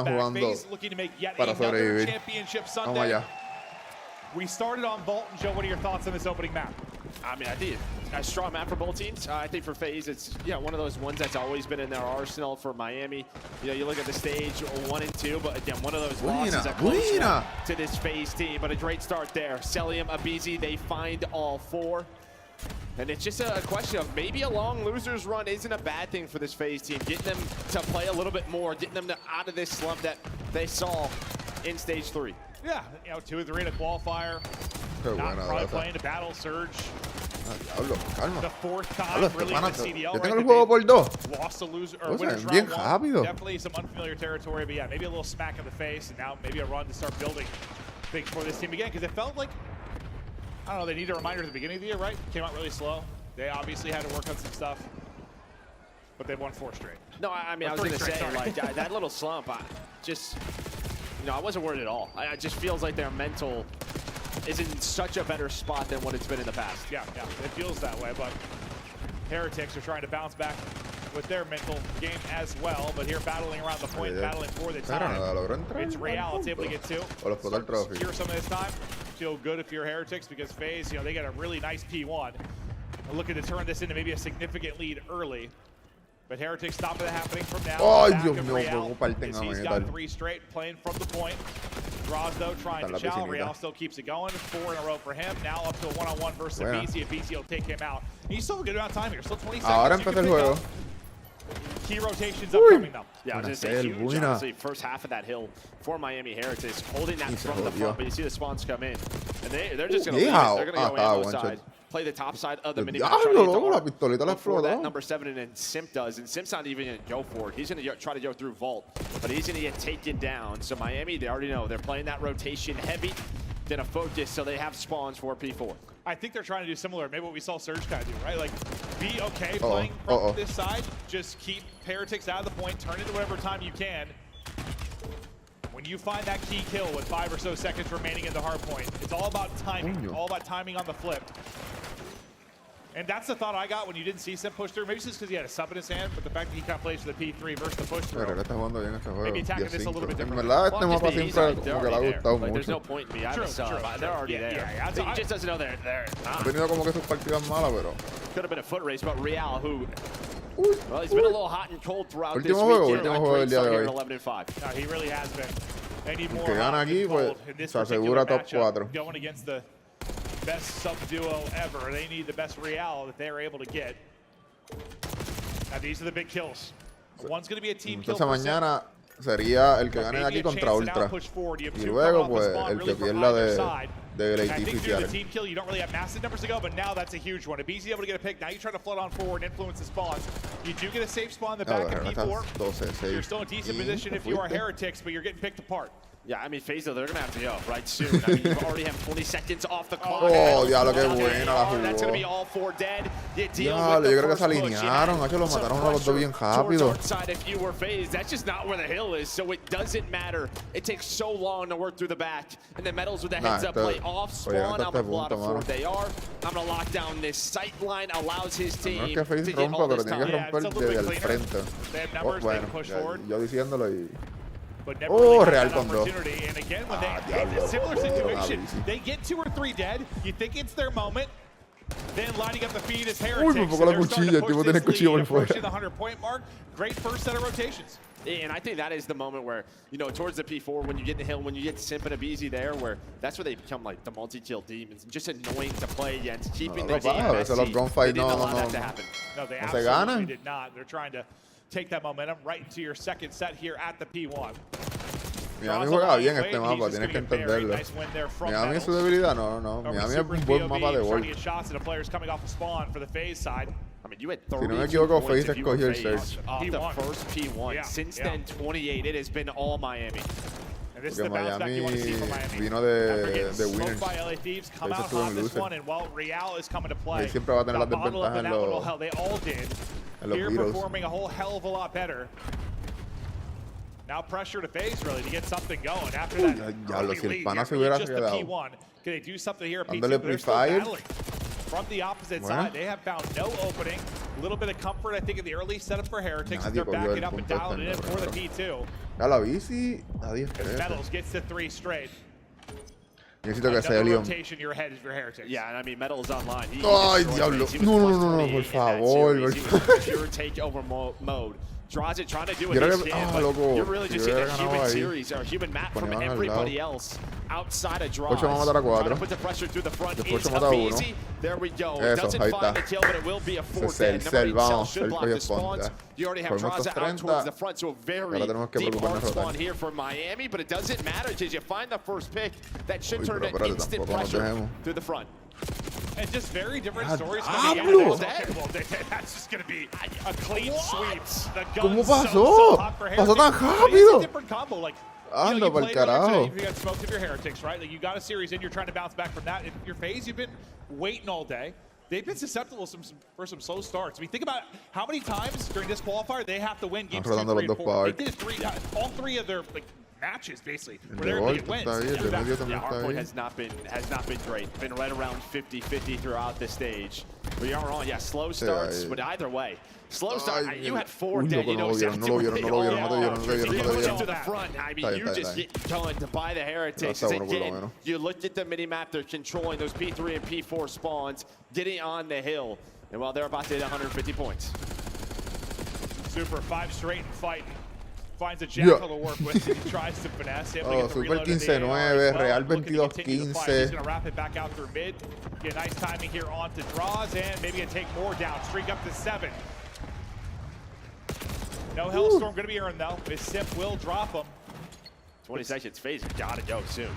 están jugando para sobrevivir. Vamos allá. We started on Vault, and Joe, what are your thoughts on this opening map? I mean, I think a strong map for both teams. I think for FaZe, it's one of those ones that's always been in their arsenal. For Miami, you look at the stage 1 and 2, but again, one of those losses a close one to this FaZe team. But a great start there. Celium, Abizi, they find all 4. And it's just a question of maybe a long loser's run isn't a bad thing for this FaZe team. Getting them to play a little bit more, getting them out of this slump that they saw in stage 3. Yeah, 2 and 3 in a qualifier. Not probably playing to battle surge. Diablo, calma. The 4th time really in the CDL. Yo tengo el juego por 2. Lost a loser or winners Bien round 1. rápido. Definitely some unfamiliar territory, but yeah, maybe a little smack in the face, and now maybe a run to start building things for this team again, because it felt like, I don't know, they needed a reminder at the beginning of the year, right? Came out really slow. They obviously had to work on some stuff, but they won 4 straight. No, I mean, I was going to say, like, that little slump, I wasn't worried at all. It just feels like their mental is in such a better spot than what it's been in the past. Yeah, it feels that way, but Heretics are trying to bounce back with their mental game as well, but here battling around the point, battling for the time. It's Real, it's able to get 2. Secure some of this time. Feel good if you're Heretics, because FaZe, they get a really nice P1. They're looking to turn this into maybe a significant lead early. But Heretics stopping it happening from now. He's got 3 straight playing from the point. Draws though, trying to chow. Real still keeps it going. 4 in a row for him. Now up to a 1-on-1 versus Abizi. Abizi will take him out. He's still a good amount of time here. Still 20 seconds. Ahora empezó el juego. Key rotations upcoming though. Yeah, I was just saying, huge, honestly, first half of that hill for Miami Heretics, holding that from the front, but you see the spawns come in, and they're just going to leave it. They're going to go ammo side, play the top side of the mini map, before that number 7, and then Simp does, and Simp's not even going to go for it. He's going to try to go through Vault, but he's going to get taken down. So Miami, they already know, they're playing that rotation heavy, then a focus, so they have spawns for P4. I think they're trying to do similar, maybe what we saw Surge kind of do, right? Like, be okay playing from this side, just keep Heretics out of the point, turn it to whatever time you can. When you find that key kill with 5 or so seconds remaining in the hard point, it's all about timing, all about timing on the flip. And that's the thought I got when you didn't see Sim push through. Maybe it's just because he had a sub in his hand, but the fact that he kind of plays for the P3 versus the push through. Maybe attacking this a little bit differently. There's no point in me. I have a sub. They're already there. He just doesn't know they're not. Could have been a foot race, but Real, who, well, he's been a little hot and cold throughout this weekend. Here at 11-5. No, he really has been. They need more in this particular matchup, going against the best sub duo ever. They need the best Real that they're able to get. Now these are the big kills. One's going to be a team kill. Mañana sería el que gane de aquí contra Ultra. Y luego, pues, el que pierda de the team kill, you don't really have massive numbers to go, but now that's a huge one. Abizi able to get a pick. Now you try to flood on forward and influence the spawns. You do get a safe spawn in the back of P4. You're still in a decent position if you are Heretics, but you're getting picked apart. Yeah, I mean, FaZe, though, they're going to have to go right soon. I mean, you already have 20 seconds off the clock. Diablo, qué buena la jugó. That's going to be all 4 dead. Diablo, yo creo que se alinearon. Lo mataron a los dos bien rápido. If you were FaZe, that's just not where the hill is, so it doesn't matter. It takes so long to work through the back. And then Metals with the heads-up play off spawn. I'm going to plot for they are. I'm going to lock down this sight line, allows his team to get all this time. Yeah, it's a little bit cleaner. They have numbers, they can push forward. Yo diciéndolo y... But never really Real got con that opportunity. And again, when they similar situation, they get 2 or 3 dead. You think it's their moment. Then lining up the feed is Heretics. Me pongo la cuchilla, el tipo tiene el cuchillo por fuera. The 100-point mark. Great first set of rotations. And I think that is the moment where, towards the P4, when you get in the hill, when you get Simp and Abizi there, where that's where they become like the multi-kill demons, just annoying to play against, keeping the team messy. They didn't allow that to happen. No, they absolutely did not. They're trying to take that momentum right into your second set here at the P1. Miami juega bien este mapa, tienes que entenderlo. Miami es su debilidad, no. Miami es un buen mapa de gol. Si no me equivoco, FaZe escogió el Surge. The first P1. Since then, 28, it has been all Miami. Porque Miami vino de winners. Come out on this one, and while Real is coming to play, siempre va a tener las desventajas en los they all did. Here performing a whole hell of a lot better. Now pressure to FaZe really to get something going after that. Diablo, si el pana se hubiera quedado. P1. Can they do something here? Dándole pre-fire. From the opposite side, they have found no opening. little bit of comfort, I think, in the early setup for Heretics. They're backing up and dialing it in for the P2. Ya la bici, nadie espera. Metals gets to 3 straight. Necesito que sea Leon. Yeah, and I mean, Metal is online. Ay, diablo. No, por favor. Pure takeover mode. Draws it, trying to do it. You're really just seeing a human series or a human map from everybody else outside of draws. Trying to put the pressure through the front is easy. There we go. Doesn't find the kill, but it will be a 4-10. Number 8 should block the spawns. You already have draws out towards the front, so a very deep hard spawn here for Miami, but it doesn't matter because you find the first pick. That should turn into instant pressure through the front. And just very different stories coming out. That's just going to be a clean sweep. ¿Cómo pasó? Pasó tan rápido. Different combo, like, ando pa'l carajo. You got smoked of your Heretics, right? Like, you got a series in, you're trying to bounce back from that. If your Faze, you've been waiting all day. They've been susceptible for some slow starts. I mean, think about how many times during this qualifier they have to win games 2, 3, and 4. They did all 3 of their matches basically. Where they're wins. Hardpoint has not been great. Been right around 50-50 throughout the stage. We are on, slow starts, but either way. Slow start, you had 4 dead, you know exactly where they are. To the front, I mean, you just get done to buy the Heretics. Again, you looked at the mini-map, they're controlling those P3 and P4 spawns, getting on the hill. And while they're about to hit 150 points. Super, 5 straight and fighting. Finds a jackal to work with, he tries to finesse him. Super 15-9, Real 22-15. He's going to wrap it back out through mid. Get nice timing here onto draws, and maybe take more down. Streak up to 7. No Hellstorm going to be earned, though. His Sip will drop him. 20 seconds, Faze gotta go soon.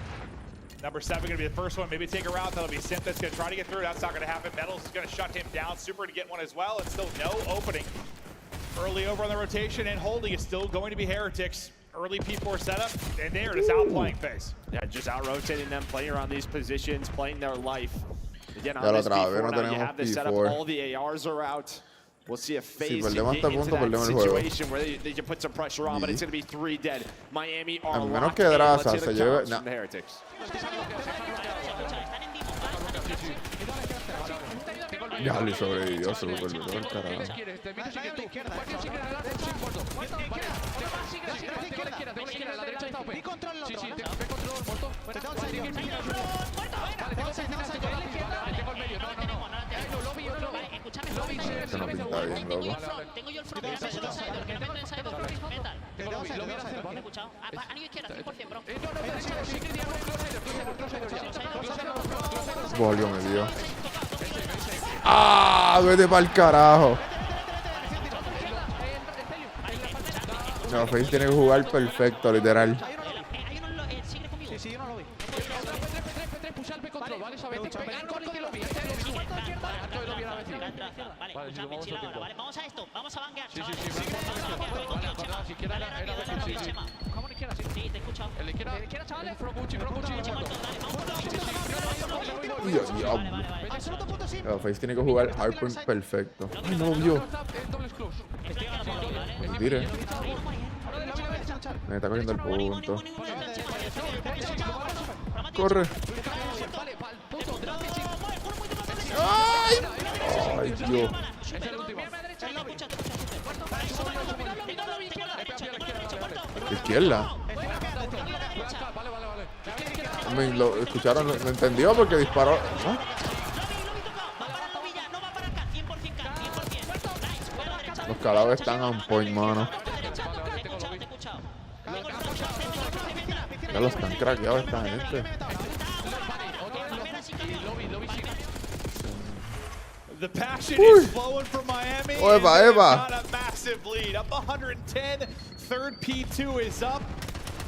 Number 7 going to be the first one. Maybe take a route. That'll be Sip that's going to try to get through. That's not going to happen. Metals is going to shut him down. Super to get one as well, and still no opening. Early over on the rotation, and holding is still going to be Heretics. Early P4 setup, and they are just outplaying Faze. Yeah, just out-rotating them, playing around these positions, playing their life. Again, on this P4 now, you have this setup, all the ARs are out. We'll see if Faze can get into that situation where they can put some pressure on, but it's going to be 3 dead. Miami are locked in. Let's hear the comments from the Heretics. Ya le sobrevivió, se lo volvió el carajo. Eso no pinta bien, loco. Tengo yo el front, que tengo el ensayo metal. ¿Me he escuchado? Anillo izquierda, 100%, bro. Volvió, me dio. ¡Ah! Vete pa'l carajo. No, Faze tiene que jugar perfecto, literal. Sí, yo no lo vi. Vale, vamos a esto, vamos a banguear. Sí, te he escuchado. El izquierda, chavales. No, Faze tiene que jugar hardpoint perfecto. Ay, no lo vio. Me tire. Me está cogiendo el punto. Corre. ¡Ay! ¡Ay, Dios! ¿Izquierda? Lo escucharon, lo entendió porque disparó. ¿Ah? Los calados están on point, mano. Ya los están craqueados esta gente. The passion is flowing from Miami. Got a massive lead, up 110. Third P2 is up.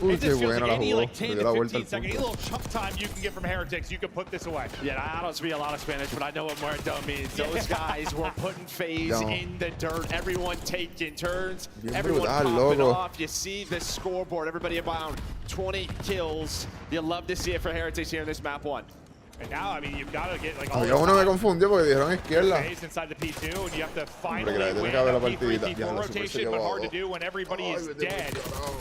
Uy, qué buena la jugó. Le dio la vuelta al punto. Any little chunk time you can get from Heretics, you can put this away. Yeah, I don't speak a lot of Spanish, but I know what muerto means. Those guys were putting Faze in the dirt. Everyone taking turns. Everyone popping off. You see the scoreboard. Everybody about 20 kills. You love to see it for Heretics here in this map 1. And now, I mean, you've got to get like all uno me confundió porque dijeron izquierda. inside the P2, and you have to finally win a P3 rotation, but hard to do when everybody is dead.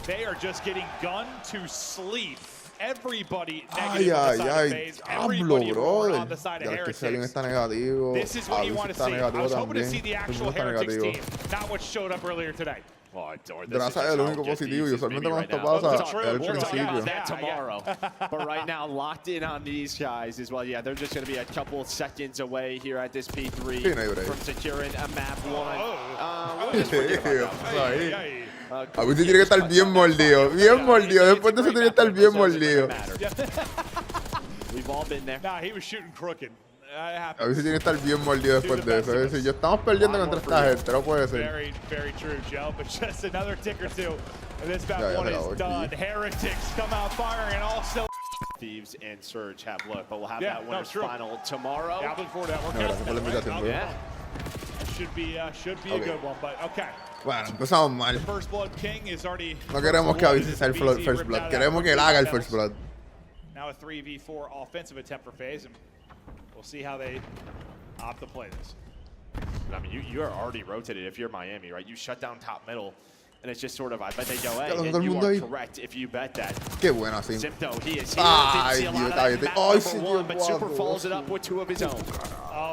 They are just getting gunned to sleep everybody Ay, negative on the ay, side of ay. Faze. Diablo, Everybody brother. on the side of Ya es que Selin Heretics. está negativo. This is what you want to está see. I negativo was hoping to también. see the Todo el actual mundo está Heretics negativo. team, not what showed up earlier today. Draza es el único positivo y usualmente cuando esto pasa es el We'll talk principio. about that tomorrow. But right now, locked in on these guys as well. Yeah, they're just going to be a couple of seconds away here at this P3 from securing a map 1. We'll just forget about that. A veces tiene que estar bien mordido. Bien mordido. Después de eso tiene que estar bien mordido. We've all been there. Nah, he was shooting crooked. A veces tiene que estar bien mordido después de eso. Es decir, yo estamos perdiendo contra esta gente, no puede ser. Very true, Joe. But just another tick or two, and this map 1 is done. Heretics come out firing, and also Thieves and Surge have looked, but we'll have that winner's final tomorrow. Yeah, I'm looking forward to that. Gracias por la invitación, bro. Yeah. Should be a good one, but okay. Bueno, empezamos mal. First Blood King is already. No queremos que avise sea el First Blood. Queremos que él haga el First Blood. Now a 3v4 offensive attempt for FaZe, and we'll see how they opt to play this. I mean, you are already rotated if you're Miami, right? You shut down top middle, and it's just sort of, I bet they go, hey, and you are correct if you bet that. Qué buena, sí. Simto, he is here. Ay, Didn't see a lot of that map number 1, but Super follows it up with 2 of his own.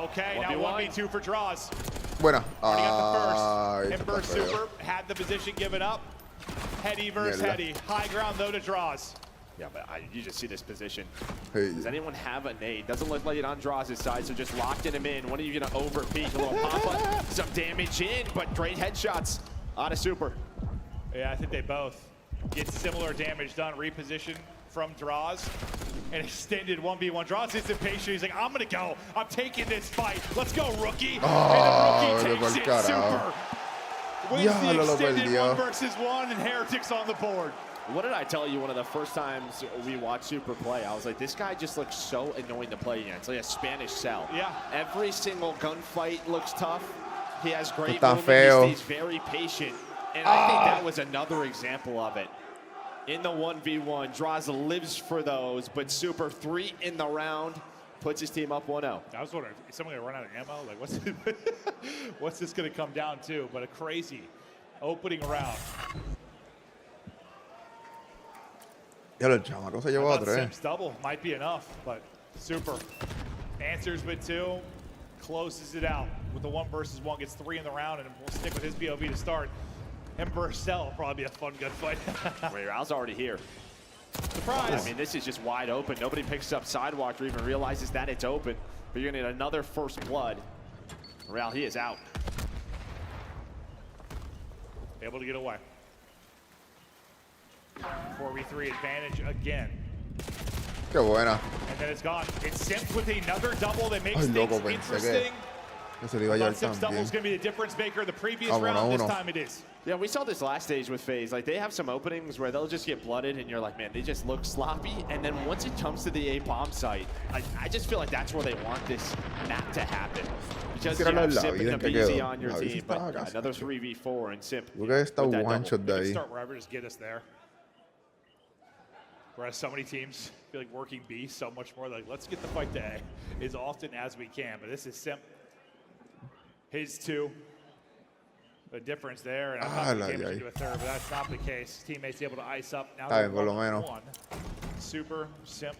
Okay, now 1v2 for draws. Buena. Already got Ay, the first. And first Super had the position given up. Heady versus Heady. High ground though to draws. Yeah, but you just see this position. Hey. Does anyone have a nade? Doesn't look like it on Draws' side, so just locking him in. When are you going to overpeak? A little pop-up, some damage in, but great headshots on a Super. Yeah, I think they both get similar damage done. Reposition from Draws. An extended 1v1. Draws is impatient. He's like, I'm going to go. I'm taking this fight. Let's go, rookie. And the rookie takes it. Super. Wins the extended 1 versus 1, and Heretics on the board. What did I tell you one of the first times we watched Super play? I was like, this guy just looks so annoying to play against. Like a Spanish cell. Yeah. Every single gunfight looks tough. He has great Está movement. feo. He stays very patient. And I think that was another example of it. In the 1v1, Draws lives for those, but Super 3 in the round puts his team up 1-0. I was wondering, is someone going to run out of ammo? Like, what's this going to come down to? But a crazy opening round. Ya el chamaco se llevó a 3. Sim's double might be enough, but Super answers with 2, closes it out with the 1 versus 1, gets 3 in the round, and we'll stick with his POV to start. Him versus Cell will probably be a fun gunfight. Wait, Raul's already here. Surprise! I mean, this is just wide open. Nobody picks up Sidewalk or even realizes that it's open. But you're going to need another first blood. Raul, he is out. Able to get away. 4v3 advantage again. Qué buena. And then it's gone. It's Simp with another double that makes Ay, things loco, pensé interesting. que se le iba a llevar Simp's double is también. going to be the difference maker. The previous Vámonos, round, this vámonos. time it is. Yeah, we saw this last stage with FaZe. Like, they have some openings where they'll just get blooded, and you're like, man, they just look sloppy. And then once it comes to the A-bomb site, I just feel like that's where they want this map to happen. Because you have Simp and Nabizi on your team, but another 3v4 and Simp. Yo creo que está one shot de ahí. Start wherever, just get us there. Whereas so many teams feel like working B so much more. Like, let's get the fight to A as often as we can. But this is Simp. His 2. The difference there, and I thought the game was into a third, but that's not the case. Teammates able to ice up. Now they're 1-1. Super, Simp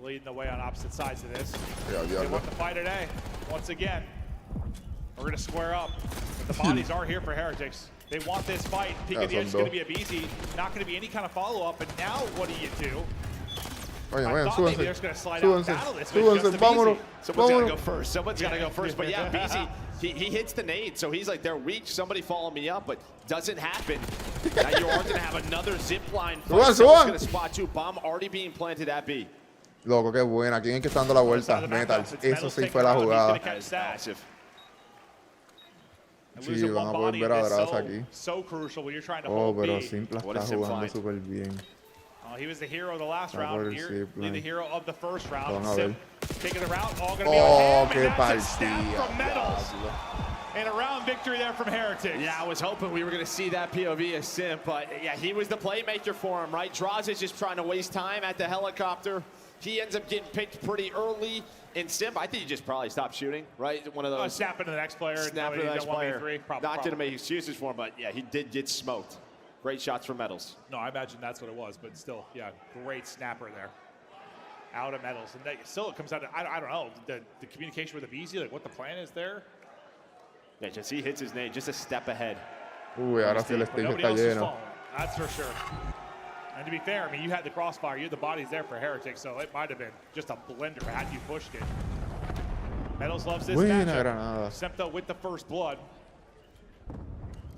leading the way on opposite sides of this. They want the fight today. Once again, we're going to square up. But the bodies are here for Heretics. They want this fight. Peek at the edge is going to be a BZ. Not going to be any kind of follow-up. And now what do? I thought maybe they're just going to slide out and battle this, but it's just a BZ. Someone's got to go first. Someone's got to go first. But yeah, BZ, he hits the nade, so he's like, they're weak. Somebody follow me up, but doesn't happen. Now you are going to have another zip line fight. Someone's going to spot 2. Bomb already being planted at B. Loco, qué buena. ¿Quién es que está dando la vuelta? Metal. Eso sí fue la jugada. Sí, van a poder ver a Draza aquí. Oh, pero Simple está jugando súper bien. He was the hero of the last round. Here, the hero of the first round. Vamos a ver. Taking the route, all going to be on him. Qué And that's a snap partida. from Metals. And a round victory there from Heratic. Yeah, I was hoping we were going to see that POV as Simp, but yeah, he was the playmaker for him, right? Draws is just trying to waste time at the helicopter. He ends up getting picked pretty early. And Simp, I think he just probably stopped shooting, right? One of those. Snap into the next player. Snap into the next player. Not going to make excuses for him, but yeah, he did get smoked. great shots for Metals. No, I imagine that's what it was, but still, yeah, great snapper there. Out of Metals. And that, still it comes out to, I don't know, the communication with Abizi, like what the plan is there. Yeah, just he hits his name just a step ahead. Uy, ahora sí el stage está lleno. That's for sure. And to be fair, I mean, you had the crossfire, you had the bodies there for Heratic, so it might have been just a blender had you pushed it. Metals loves this matchup. Sempto with the first blood.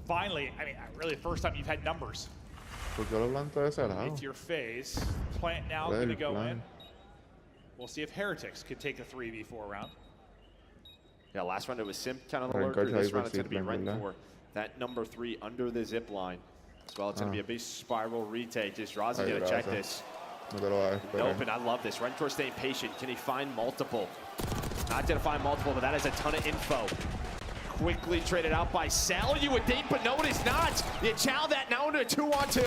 Finally, I mean, really the first time you've had numbers. It's your phase. Plant now going to go in. We'll see if Heretics could take a 3v4 round. Yeah, last round it was Simp kind of the lurker. This round it's going to be Rentor. That number 3 under the zip line. As well, it's going to be a big spiral retake. Just Razi going to check this. Nope, and I love this. Rentor staying patient. Can he find multiple? Not going to find multiple, but that is a ton of info. Quickly traded out by Sal. You would think, but no, it is not. You chow that now into a 2-on-2.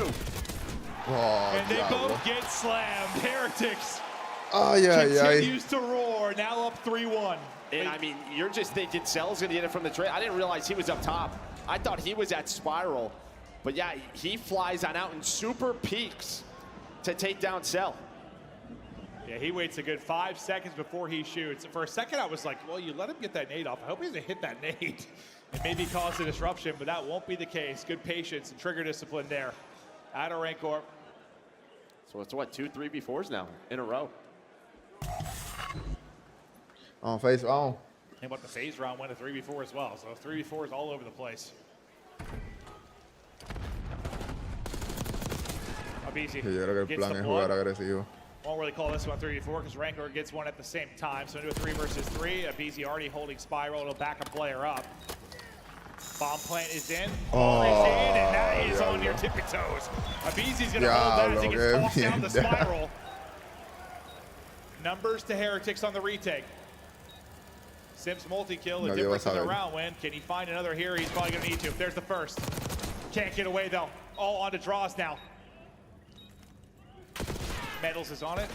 And they both get slammed. Heretics continues to roar. Now up 3-1. And I mean, you're just thinking Sal's going to get it from the trade. I didn't realize he was up top. I thought he was at spiral. But yeah, he flies on out and super peaks to take down Sal. Yeah, he waits a good 5 seconds before he shoots. For a second, I was like, well, you let him get that nade off. I hope he doesn't hit that nade and maybe cause a disruption, but that won't be the case. Good patience and trigger discipline there out of Rancor. So it's what, 2 3v4s now in a row. On Faze, on. And what the Faze round went a 3v4 as well. So 3v4s all over the place. Abizi Yo creo que el plan es jugar agresivo. Won't really call this one 3v4 because Rancor gets one at the same time. So into a 3 versus 3. Abizi already holding spiral. It'll back a player up. Bomb plant is in. Is in, and that is on your tippy toes. Abizi's going to hold that as he gets tossed down the spiral. Numbers to Heretics on the retake. Sims multi-kill, the difference in the round win. Can he find another here? He's probably going to need to. There's the first. Can't get away, though. All on to Draws now. Metals is on it.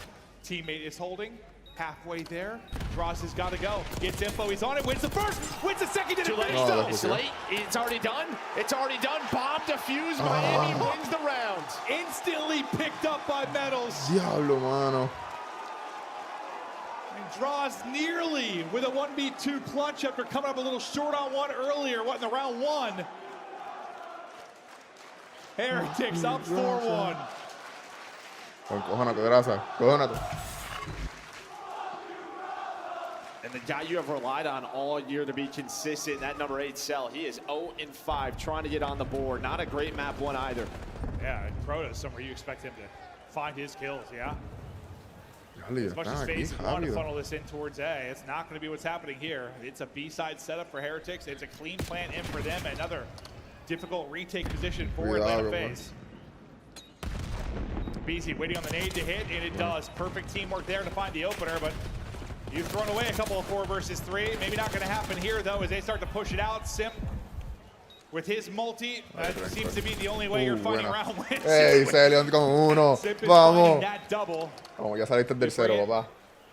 Teammate is holding. Halfway there. Draws has got to go. Gets info. He's on it. Wins the first. Wins the second. Too late. It's late. It's already done. It's already done. Bomb defused. Miami wins the round. Instantly picked up by Metals. Diablo, mano. And Draws nearly with a 1v2 clutch after coming up a little short on one earlier. What in the round 1? Heretics up 4-1. Cójonate, grasa. Cójonate. And the guy you have relied on all year to be consistent, that number 8 Cell, he is 0-5 trying to get on the board. Not a great map one either. Yeah, and Crota is somewhere you expect him to find his kills, yeah? As much as Faze want to funnel this in towards A, it's not going to be what's happening here. It's a B-side setup for Heretics. It's a clean plant in for them. Another difficult retake position for Atlanta Faze. Abizi waiting on the nade to hit, and it does. Perfect teamwork there to find the opener, but you've thrown away a couple of 4 versus 3. Maybe not going to happen here, though, as they start to push it out. Simp with his multi, that seems to be the only way you're finding round wins. Hey, se león con uno. Vamos. That double. Vamos, ya saliste del cero, papá.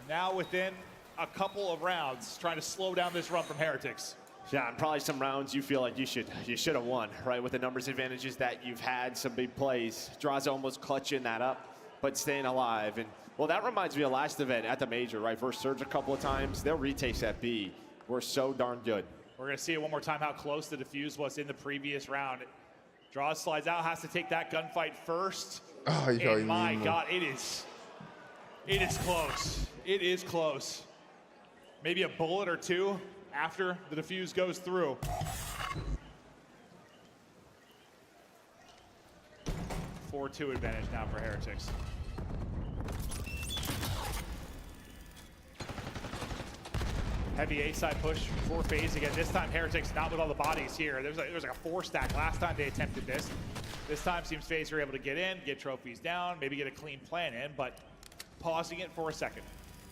Now within a couple of rounds, trying to slow down this run from Heretics. Yeah, and probably some rounds you feel like you should have won, right? With the numbers advantages that you've had, some big plays. Draws almost clutching that up, but staying alive. And well, that reminds me of last event at the major, right? Versus Surge a couple of times. Their retakes at B were so darn good. We're going to see it one more time how close the defuse was in the previous round. Draws slides out, has to take that gunfight first. And my God, it is close. It is close. Maybe a bullet or two after the defuse goes through. A 4-2 advantage now for Heretics. Heavy A-side push for Faze again. This time Heretics not with all the bodies here. There was like a 4-stack last time they attempted this. This time seems Faze are able to get in, get trophies down, maybe get a clean plan in, but pausing it for a second.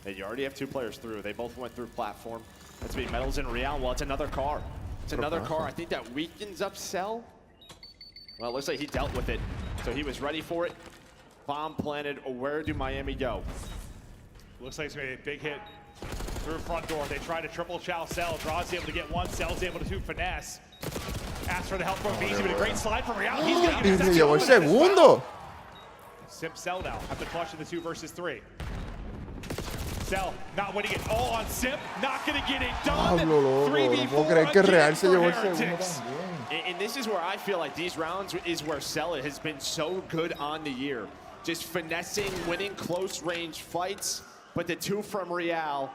And you already have 2 players through. They both went through platform. That's be Metals and Real. Well, it's another car. It's another car. I think that weakens up Cell. Well, it looks like he dealt with it. So he was ready for it. Bomb planted. Where do Miami go? Looks like it's going to be a big hit through front door. They try to triple chow Cell. Draws able to get one. Cell's able to finesse. Ask for the help from Beezy, but a great slide from Real. He's going to Y get se llevó el segundo. Simp Cell now have the clutch in the 2 versus 3. Cell not winning it all on Simp, not going to get it done. Pablo, loco, no puedo creer que Real se llevó el segundo también. And this is where I feel like these rounds is where Cell has been so good on the year. Just finessing, winning close range fights, but the 2 from Real,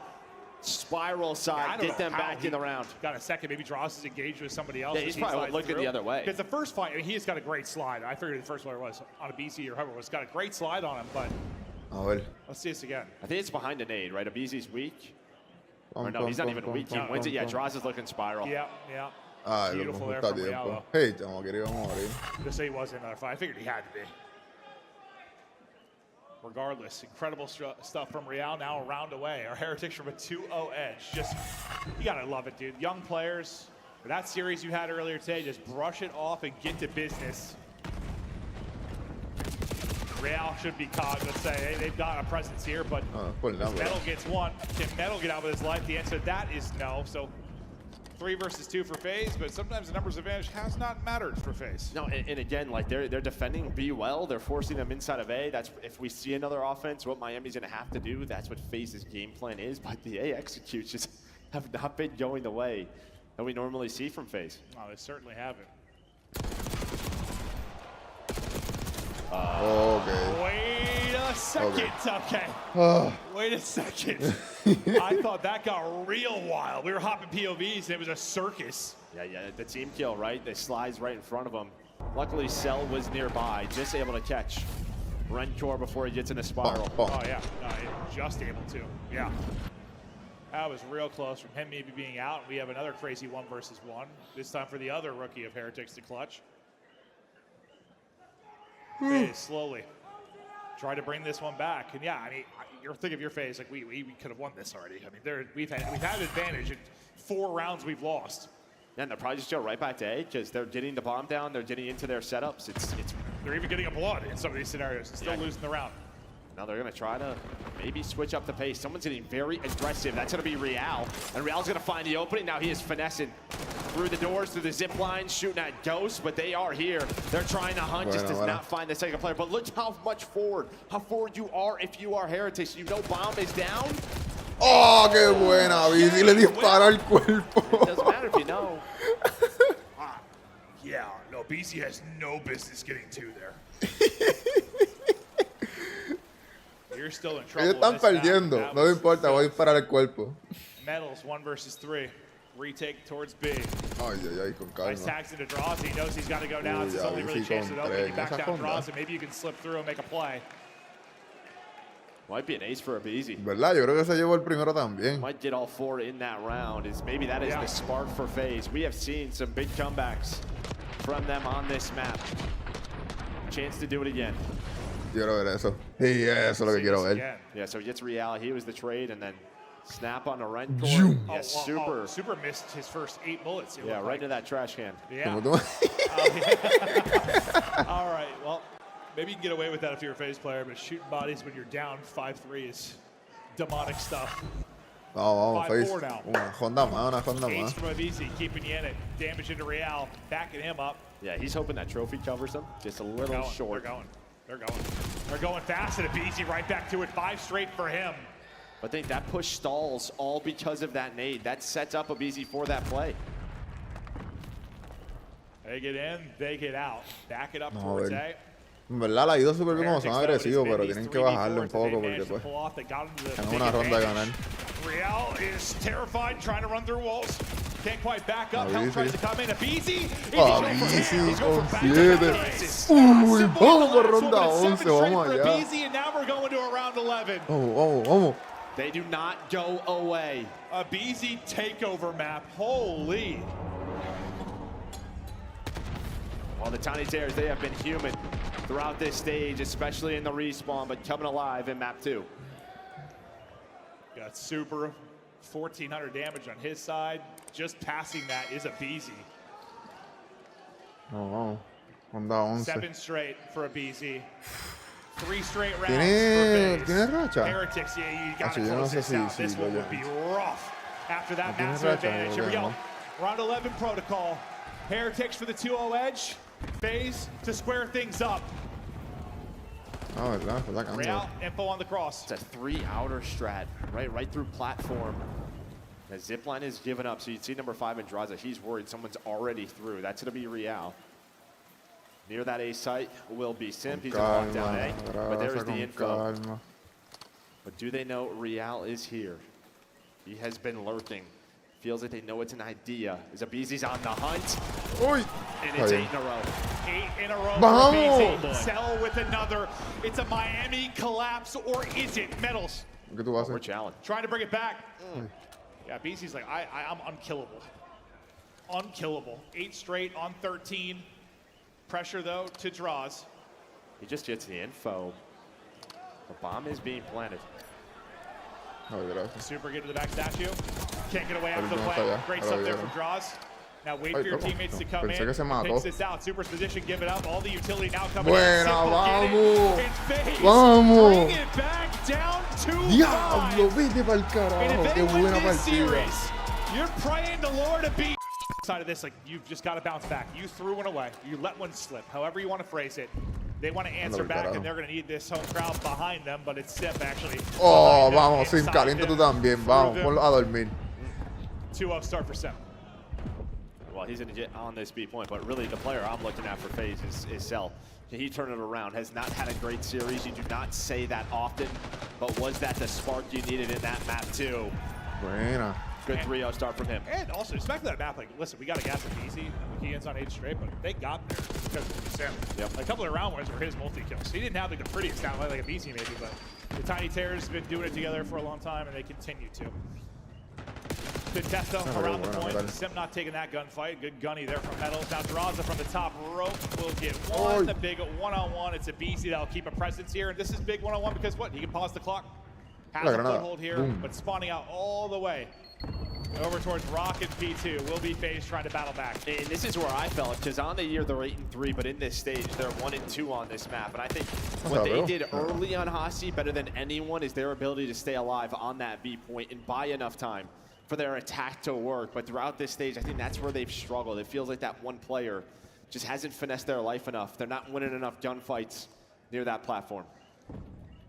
spiral side, get them back in the round. Got a second, maybe Dross is engaged with somebody else. Yeah, he's probably looking the other way. Because the first fight, I mean, he's got a great slide. I figured the first one was on a BC or whoever was got a great slide on him, but let's see this again. I think it's behind the nade, right? Abizi's weak. Or no, he's not even weak. He wins it. Yeah, Dross is looking spiral. Yeah. Ay, Beautiful lo there está from Real, tiempo. Hey, como que íbamos a morir. Just say he was in another fight. I figured he had to be. Regardless, incredible stuff from Real. Now a round away. Our Heretics from a 2-0 edge. Just, you gotta love it, dude. Young players. That series you had earlier today, just brush it off and get to business. Real should be cogged. Let's say hey, they've got a presence here, but Metal gets one. Can Metal get out with his life? The answer to that is no. So 3 versus 2 for Faze, but sometimes the numbers advantage has not mattered for Faze. No, and again, like they're defending B well. They're forcing them inside of A. That's if we see another offense, what Miami's gonna have to do. That's what Faze's game plan is. But the A executions have not been going the way that we normally see from Faze. Oh, they certainly haven't. Okay. Wait a second. Okay. Wait a second. I thought that got real wild. We were hopping POVs and it was a circus. Yeah, the team kill, right? They slides right in front of him. Luckily, Cell was nearby, just able to catch Rencor before he gets in a spiral. Oh, yeah. No, just able to. Yeah. That was real close from him maybe being out. We have another crazy 1 versus 1. This time for the other rookie of Heretics to clutch. Faze slowly try to bring this one back, and yeah, I mean, you're thinking of your Faze like we could have won this already. I mean, we've had an advantage in 4 rounds we've lost. And they'll probably just go right back to A because they're getting the bomb down, they're getting into their setups. They're even getting a blood in some of these scenarios and still losing the round. Now they're gonna try to maybe switch up the pace. Someone's getting very aggressive. That's gonna be Real, and Real's gonna find the opening. Now he is finessing through the doors, through the zip lines, shooting at Ghost, but they are here. They're trying to hunt, just does not find the second player. But look how forward you are if you are Heretics. You know bomb is down. Oh, qué buena, Bici le dispara al cuerpo. It doesn't matter if you know. Yeah, no, BC has no business getting 2 there. You're still in trouble. Ellos están perdiendo. No me importa, voy a disparar el cuerpo. Metals 1 versus 3. Retake towards B. Ay, con calma. Nice tags into draws. He knows he's got to go down. It's his only really chance to open. He backs down draws, and maybe you can slip through and make a play. Might be an ace for a Beezy. ¿Verdad? Yo creo que se llevó el primero también. Might get all 4 in that round. Maybe that is the spark for Faze. We have seen some big comebacks from them on this map. Chance to do it again. Quiero ver eso. Sí, eso es lo que quiero ver. Yeah, so he gets Real. He was the trade, and then snap on a Rencor. Yeah, Super missed his first 8 bullets. Yeah, right into that trash can. Yeah. All right, well, maybe you can get away with that if you're a Faze player, but shooting bodies when you're down 5-3 is demonic stuff. Vamos, 5-4 now. Una Honda más. Ace from Avisi, keeping you in it. Damage into Real, backing him up. Yeah, he's hoping that trophy covers him. Just a little short. They're going fast, and Avisi right back to it. 5 straight for him. I think that push stalls all because of that nade. That sets up Abizi for that play. They get in, they get out. Back it up towards A. En verdad la ha ido súper bien como son agresivos, pero tienen que bajarle un poco porque pues tengan una ronda a ganar. Real is terrified, trying to run through walls. Can't quite back up. Help tries to come in. Abizi. Abizi con 7. Uy, vamos por ronda 11, vamos allá. Abizi, and now we're going to a round 11. Vamos. They do not go away. Abizi takeover map. Holy. Well, the Tiny Terrors, they have been human throughout this stage, especially in the respawn, but coming alive in map 2. Got super 1,400 damage on his side. Just passing that is Abizi. Ronda 11. 7 straight for Abizi. 3 straight rounds for ¿Tiene racha? Heretics, yeah, you gotta close this out. This one would be rough after that massive advantage. Here we go. Round 11 protocol. Heretics for the 2-0 edge. Faze to square things up. Ah, verdad, está atacando. Real, info on the cross. It's a 3 outer strat, right through platform. The zipline is given up, so you'd see number 5 in Draza. He's worried someone's already through. That's going to be Real. Near that A site will be Simp. He's going to walk down A, but there's the info. But do they know Real is here? He has been lurking. Feels like they know it's an idea. Is Abizi's on the hunt? Uy. And it's 8 in a row. 8 in a row Vamos. for Abizi. Sell with another. It's a Miami collapse, or is it? Metals. ¿Qué tú vas a We're hacer? challenged. Trying to bring it back. Yeah, Abizi's like, I'm unkillable. Unkillable. 8 straight on 13. Pressure, though, to draws. He just gets the info. The bomb is being planted. Oh, gracias. Super good to the back statue. Can't get away after the no play. está allá. Great Ahora stuff there vieron. from draws. Now wait Ay, for your ¿cómo? teammates to No, come pensé in. que se mató. Picks this out. Super's position, give it up. All the utility now coming Buena, in. Simple, vamos. get it. It's Faze. Vamos. Bring it back down to Diablo, 5. vete pa'l And carajo. if Qué they win buena this partida. series, you're praying the Lord to beat. Side of this, like, you've just got to bounce back. You threw one away. You let one slip. However you want to phrase it. They want to answer back, and they're going to need this home crowd behind them, but it's Simp, actually. Oh, vamos, Sim, caliente tú también. Vamos, ponlo a dormir. 2-0 start for Simp. Well, he's going to get on this B point, but really the player I'm looking at for Faze is Cell. He turned it around, has not had a great series. You do not say that often, but was that the spark you needed in that map too? Buena. Good 3-0 start from him. And also, just back to that map, like, listen, we got to gas it easy. He ends on 8 straight, but they got there because of Simp. Yep. A couple of round ones were his multi-kills. He didn't have like the prettiest stat line like a BC maybe, but the Tiny Terrors have been doing it together for a long time, and they continue to. Good death though around the point. Simp not taking that gunfight. Good gunny there from Metals. Now Draza from the top rope will get one. The big one-on-one. It's a BC that'll keep a presence here, and this is big one-on-one because what? He can pause the clock. Has a foothold here, but spawning out all the way over towards Rock and P2 will be Faze trying to battle back. And this is where I felt, because on the year they're 8-3, but in this stage they're 1-2 on this map. And I think what they did early on Hasi, better than anyone, is their ability to stay alive on that B point and buy enough time for their attack to work. But throughout this stage, I think that's where they've struggled. It feels like that one player just hasn't finessed their life enough. They're not winning enough gunfights near that platform.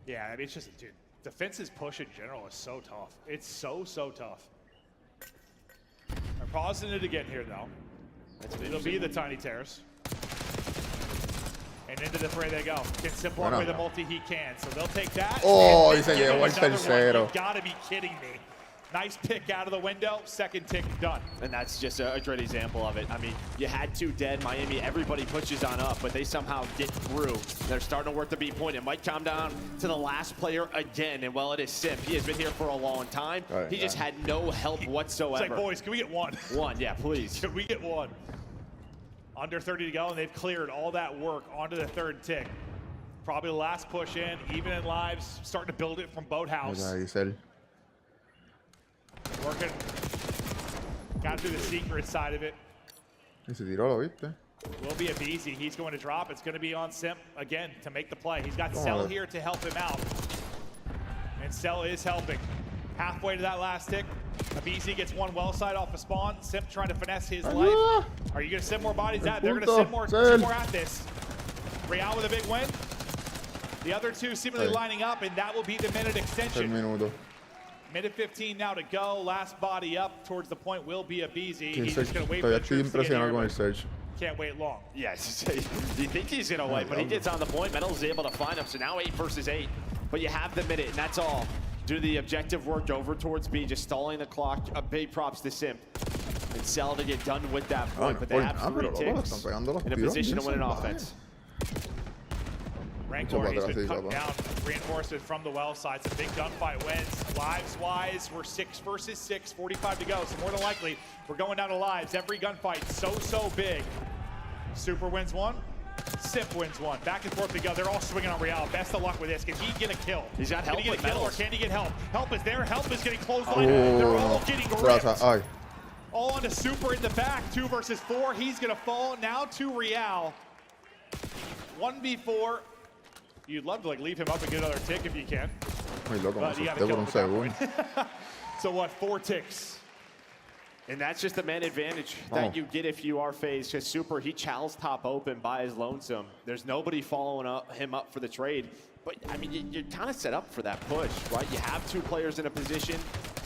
Yeah, I mean, it's just, dude, defense's push in general is so tough. It's so tough. They're pausing it again here, though. It'll be the Tiny Terrors. And into the fray they go. Can Simp walk away the multi? He can. So they'll take that. Oh, y se llevó el tercero. You gotta be kidding me. Nice pick out of the window. Second tick done. And that's just a great example of it. I mean, you had 2 dead. Miami, everybody pushes on up, but they somehow get through. They're starting to work the B point. It might come down to the last player again. And well, it is Simp. He has been here for a long time. He just had no help whatsoever. It's like, boys, can we get one? One, yeah, please. Can we get one? Under 30 to go, and they've cleared all that work onto the third tick. Probably the last push in, even in lives, starting to build it from Boathouse. Working. Got through the secret side of it. Y se tiró, ¿lo viste? Will be a BZ. He's going to drop. It's going to be on Simp again to make the play. He's got Cell here to help him out. And Cell is helping. Halfway to that last tick. A BZ gets one well side off the spawn. Simp trying to finesse his life. Are you going to send more bodies out? They're going to send more, 2 more at this. Real with a big win. The other 2 seemingly lining up, and that will be the minute extension. Minute 15 now to go. Last body up towards the point will be a BZ. He's just going to wait for the troops to get here. Can't wait long. Yes, you think he's going to wait, but he gets on the point. Metal's able to find him, so now 8 versus 8. But you have the minute, and that's all. Do the objective work over towards B, just stalling the clock. Big props to Simp. And Cell to get done with that point, but they have 3 ticks in a position to win an offense. Rancor, he's been cut down. Reinforcement from the well side. Some big gunfight wins. Lives-wise, we're 6 versus 6, 45 to go. So more than likely, we're going down to lives. Every gunfight so big. Super wins 1. Simp wins 1. Back and forth we go. They're all swinging on Real. Best of luck with this. Can he get a kill? He's got help. Can he get a kill or can he get help? Help is there. Help is getting clothesline. They're all getting ripped. All on to Super in the back. 2 versus 4. He's going to fall now to Real. 1v4. You'd love to like leave him up and get another tick if you can. Muy loco, me asusté por un segundo. So what, 4 ticks? And that's just the man advantage that you get if you are Faze. Because Super, he chows top open by his lonesome. There's nobody following him up for the trade. But, I mean, you're kind of set up for that push, right? You have two players in a position,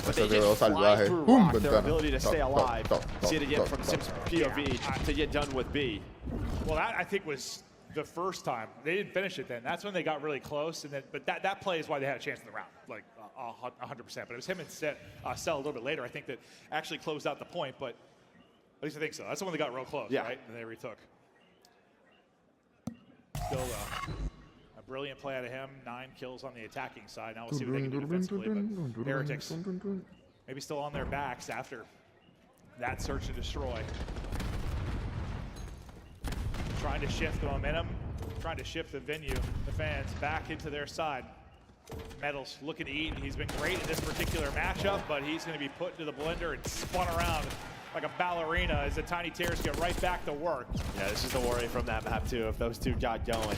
but they just fly through rock, their ability to stay alive. See it again from Sim's POV to get done with B. Well, that, I think, was the first time. They didn't finish it then. That's when they got really close. And then, but that play is why they had a chance in the round, like 100%. But it was him and Sell a little bit later, I think, that actually closed out the point. But at least I think so. That's the one that got real close, right? And they retook. Still, a brilliant play out of him. 9 kills on the attacking side. Now we'll see what they can do defensively. But Heretics maybe still on their backs after that search and destroy. Trying to shift the momentum, trying to shift the venue, the fans back into their side. Metals looking to eat. He's been great in this particular matchup, but he's going to be put into the blender and spun around like a ballerina as the Tiny Tears get right back to work. Yeah, this is the worry from that map too, if those two got going.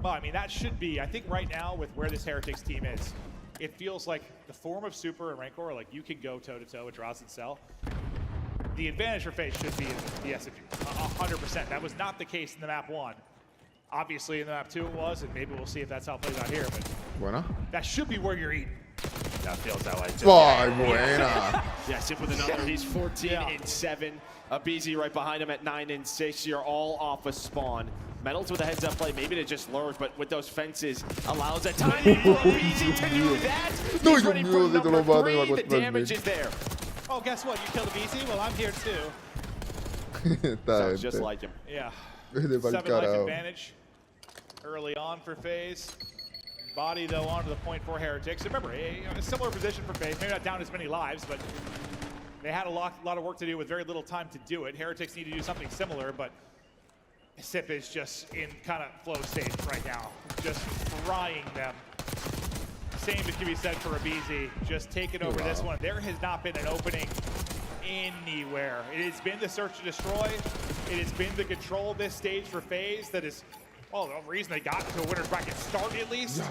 Well, I mean, that should be, I think right now with where this Heretics team is, it feels like the form of Super and Rancor, like you can go toe-to-toe with Droz and Cell. The advantage for Faze should be in the SMG, 100%. That was not the case in the map 1. Obviously in the map 2 it was, and maybe we'll see if that's how it plays out here, but that should be where you're eating. That feels that way too. Buena. Yeah, Sip with another. He's 14 and 7. BZ right behind him at 9 and 6. You're all off a spawn. Metals with a heads-up play, maybe to just lurge, but with those fences, allows a tiny BZ to do that. He's ready for number 3. The damage is there. Oh, guess what? You killed a BZ? Well, I'm here too. Sounds just like him. Yeah. 7-life advantage early on for Faze. Body, though, onto the point for Heretics. Remember, a similar position for Faze. Maybe not down as many lives, but they had a lot of work to do with very little time to do it. Heretics need to do something similar, but Sip is just in kind of flow state right now. Just frying them. Same as can be said for Abizi. Just taking over this one. There has not been an opening anywhere. It has been the search and destroy. It has been the control of this stage for Faze that is, well, the reason they got to a winner's bracket start at least.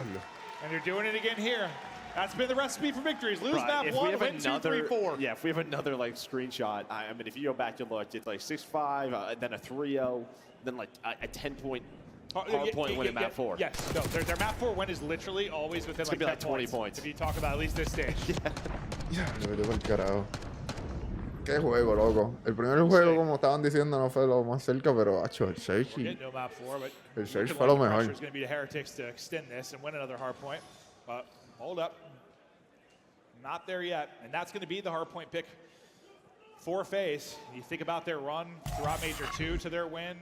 And they're doing it again here. That's been the recipe for victories. Lose map 1, win 2, 3, 4. Yeah, if we have another like screenshot, I mean, if you go back and look, it's like 6-5, then a 3-0, then like a 10-point hard-point win in map 4. Yes, no, their map 4 win is literally always within like 10 like 20 points. If you talk about at least this stage. Lo llevo el carajo. Qué juego, loco. El primer juego, como estaban diciendo, no fue lo más cerca, pero el search fue lo mejor. It's going to be the Heretics to extend this and win another hard point. But hold up. Not there yet. And that's going to be the hard point pick for Faze. You think about their run throughout Major 2 to their win.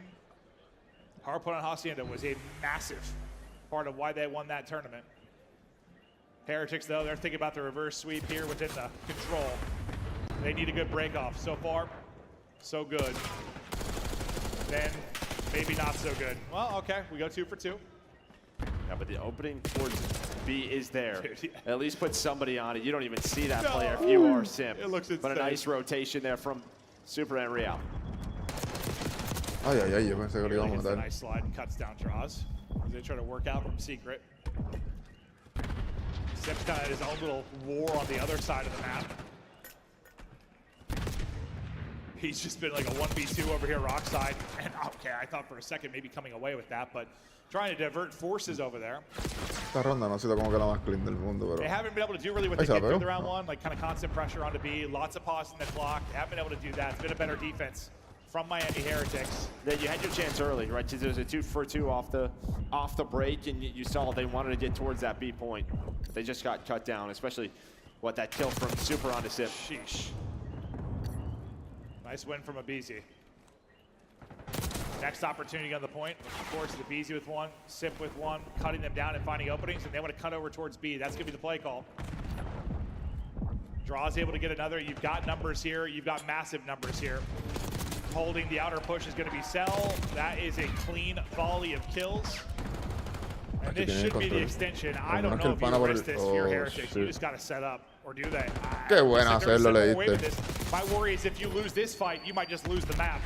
Hard point on Hacienda was a massive part of why they won that tournament. Heretics, though, they're thinking about the reverse sweep here within the control. They need a good break off. So far, so good. Then maybe not so good. Well, okay, we go 2 for 2. Yeah, but the opening towards B is there. At least put somebody on it. You don't even see that player if you are Sim. It looks insane. But a nice rotation there from Super and Real. Ay, yo pensé que lo íbamos a matar. Nice slide and cuts down Droz as they try to work out from secret. Sim's kind of his own little war on the other side of the map. He's just been like a 1v2 over here, rock side. And okay, I thought for a second maybe coming away with that, but trying to divert forces over there. Esta ronda no ha sido como que la más clean del mundo, pero... They haven't been able to do really what they did through the round 1, like kind of constant pressure onto B, lots of pause in the clock. They haven't been able to do that. It's been a better defense from Miami Heretics. Then you had your chance early, right? There was a 2 for 2 off the break, and you saw they wanted to get towards that B point. They just got cut down, especially that kill from Super onto Sip. Sheesh. Nice win from Abizi. Next opportunity on the point, of course, is Abizi with 1, Sip with 1, cutting them down and finding openings, and they want to cut over towards B. That's going to be the play call. Draw's able to get another. You've got numbers here. You've got massive numbers here. Holding the outer push is going to be Cell. That is a clean volley of kills. And this should be the extension. I don't know if you risk this for your Heretics. You just got to set up. Or do they? Qué buena hacerlo, le diste. My worry is if you lose this fight, you might just lose the map.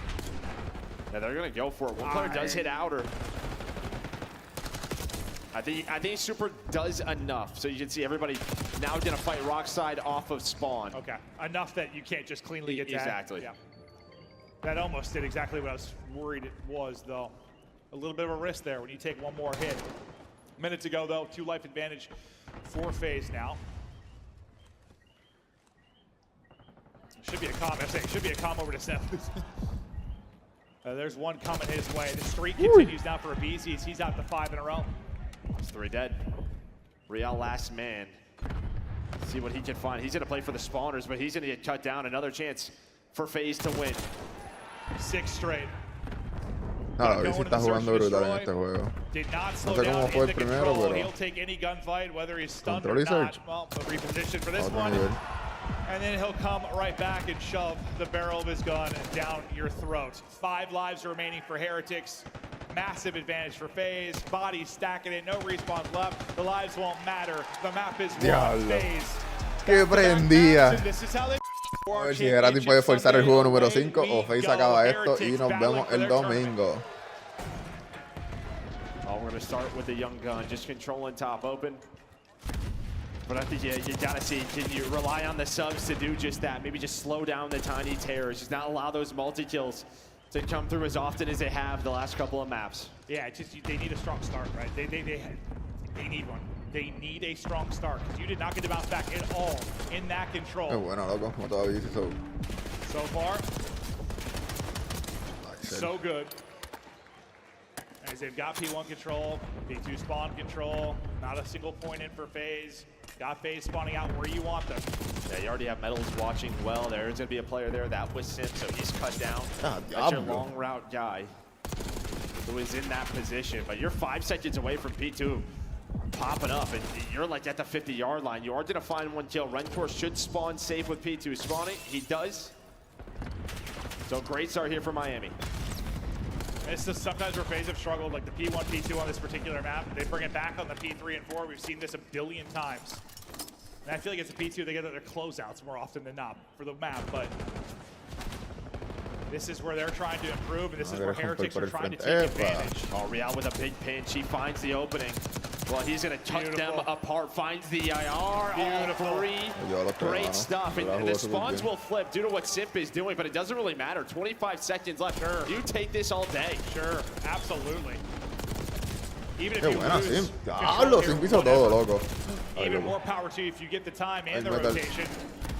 Yeah, they're going to go for it. One player does hit outer. I think Super does enough. So you can see everybody now going to fight Rockside off of spawn. Okay, enough that you can't just cleanly get tagged. Exactly. Yeah. That almost did exactly what I was worried it was, though. A little bit of a risk there when you take one more hit. Minutes ago, though, 2 life advantage for Faze now. Should be a calm. Should be a calm over to Seth. There's one coming his way. The streak continues now for Abizi. He's out to 5 in a row. It's 3 dead. Real last man. See what he can find. He's going to play for the spawners, but he's going to get cut down. Another chance for Faze to win. 6 straight. No, Abizi está jugando brutal en este juego. No sé cómo fue el primero, pero he'll take any gunfight, whether he's stunned or not. Well, but reposition for this one. And then he'll come right back and shove the barrel of his gun down your throat. 5 lives remaining for Heretics. Massive advantage for Faze. Body stacking it, no respawns left. The lives won't matter. The map is one. Faze. ¡Qué prendía! This is how they A ver si Heratic puede forzar el juego número 5 o Faze acaba esto y nos vemos el domingo. Oh, we're going to start with the young gun, just controlling top open. But I think you got to see, can you rely on the subs to do just that? Maybe just slow down the tiny tears, just not allow those multi-kills to come through as often as they have the last couple of maps. Yeah, it's just they need a strong start, right? They need one. They need a strong start because you did not get to bounce back at all in that control. Qué bueno, loco, como todavía dice eso. So far, so good. As they've got P1 control, P2 spawn control, not a single point in for Faze. Got Faze spawning out where you want them. Yeah, you already have Metals watching well. There's going to be a player there that was Sim, so he's cut down. That's your long route guy who is in that position. But you're 5 seconds away from P2 popping up, and you're like at the 50-yard line. You are going to find 1 kill. Rentor should spawn safe with P2 spawning. He does. So great start here for Miami. It's just sometimes where Faze have struggled, like the P1, P2 on this particular map. They bring it back on the P3 and 4. We've seen this a billion times. And I feel like it's a P2, they get their closeouts more often than not for the map, but this is where they're trying to improve, and this is where Heretics are trying to take advantage. Oh, Real with a big pinch. He finds the opening. Well, he's going to cut them apart. Finds the IR. All 3. Great stuff. And the spawns will flip due to what Simp is doing, but it doesn't really matter. 25 seconds left. Sure. You take this all day. Sure, absolutely. Even if you lose Simp hizo todo, loco. Even more power to you if you get the time and the rotation.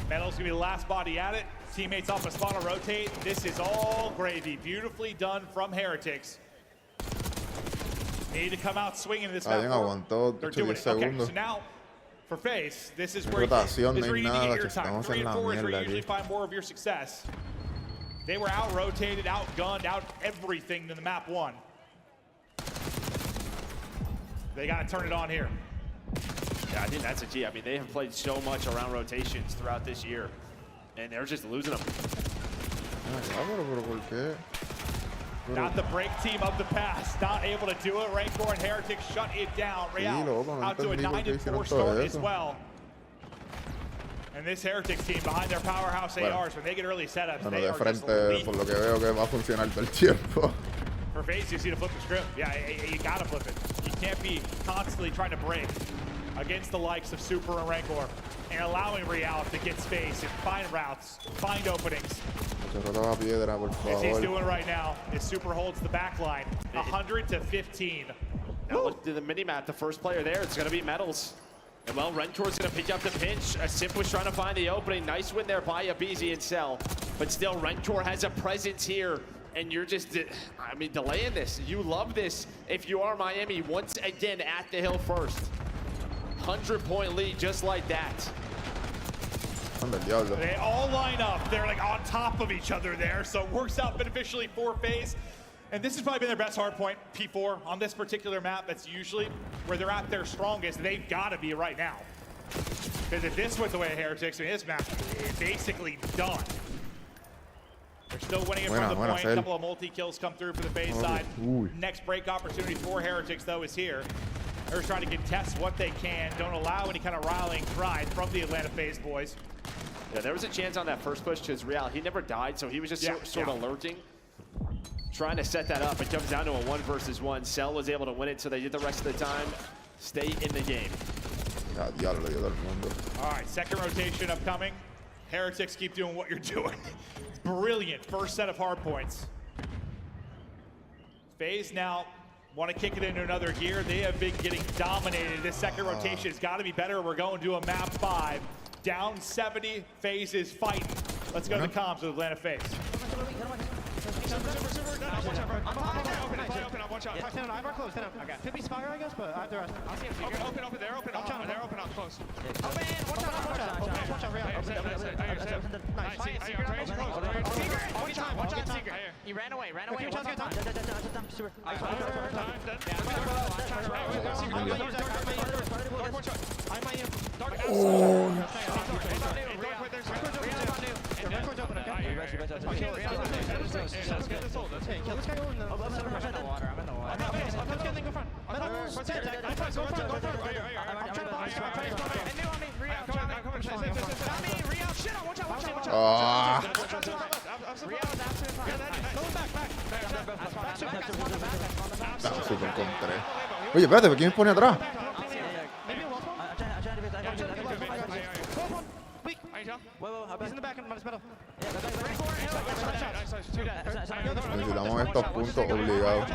Metal's going to be the last body at it. Teammates off a spawn to rotate. This is all gravy. Beautifully done from Heretics. Need to come out swinging this map. They're doing it. Okay, so now for Faze, this is where you need to get your time. 3 and 4 is where you usually find more of your success. They were out-rotated, out-gunned, out everything in the map 1. They got to turn it on here. Yeah, I think that's a key. I mean, they have played so much around rotations throughout this year, and they're just losing them. Not the break team of the past, not able to do it. Rancor and Heratic shut it down. Real out to a 9-4 start as well. And this Heretics team behind their powerhouse ARs, when they get early setups, they are just elite. Por lo que veo que va a funcionar todo el tiempo. For Faze, you see to flip the script. Yeah, you gotta flip it. You can't be constantly trying to break against the likes of Super and Rancor and allowing Real to get space and find routes, find openings. As he's doing right now, as Super holds the back line, 100 to 15. Now look to the mini-map, the first player there, it's gonna be Metals. And well, Rentor's gonna pick up the pinch. Simp was trying to find the opening. Nice win there by Abizi and Cell. But still, Rentor has a presence here. And you're just, I mean, delaying this. You love this if you are Miami once again at the hill first. 100-point lead just like that. They all line up. They're like on top of each other there. So it works out beneficially for Faze. And this has probably been their best hard point, P4, on this particular map. That's usually where they're at their strongest. They've got to be right now. Because if this went the way of Heretics, I mean, this map is basically done. They're still winning it from the point. A couple of multi-kills come through for the Faze side. Next break opportunity for Heretics, though, is here. They're trying to contest what they can. Don't allow any kind of rallying cry from the Atlanta Faze boys. Yeah, there was a chance on that first push to Real. He never died, so he was just sort of lurking. Trying to set that up. It comes down to a 1 versus 1. Cell was able to win it, so they did the rest of the time. stay in the game. Ya, diablo, le dio todo el mundo. All right, second rotation upcoming. Heretics, keep doing what you're doing. Brilliant first set of hard points. Faze now want to kick it into another gear. They have been getting dominated. This second rotation has got to be better. We're going to a map 5. Down 70, Faze is fighting. Let's go to the comms with Atlanta Faze. Watch out. I bar close. Could be Spire, I guess, but I have the rest. I'll see him. Open there, open up close. Watch out, Watch out, Secret. He ran away. Super encontré. Oye, espérate, ¿quién pone atrás? He's in the back and Espero. Necesitamos estos puntos obligados.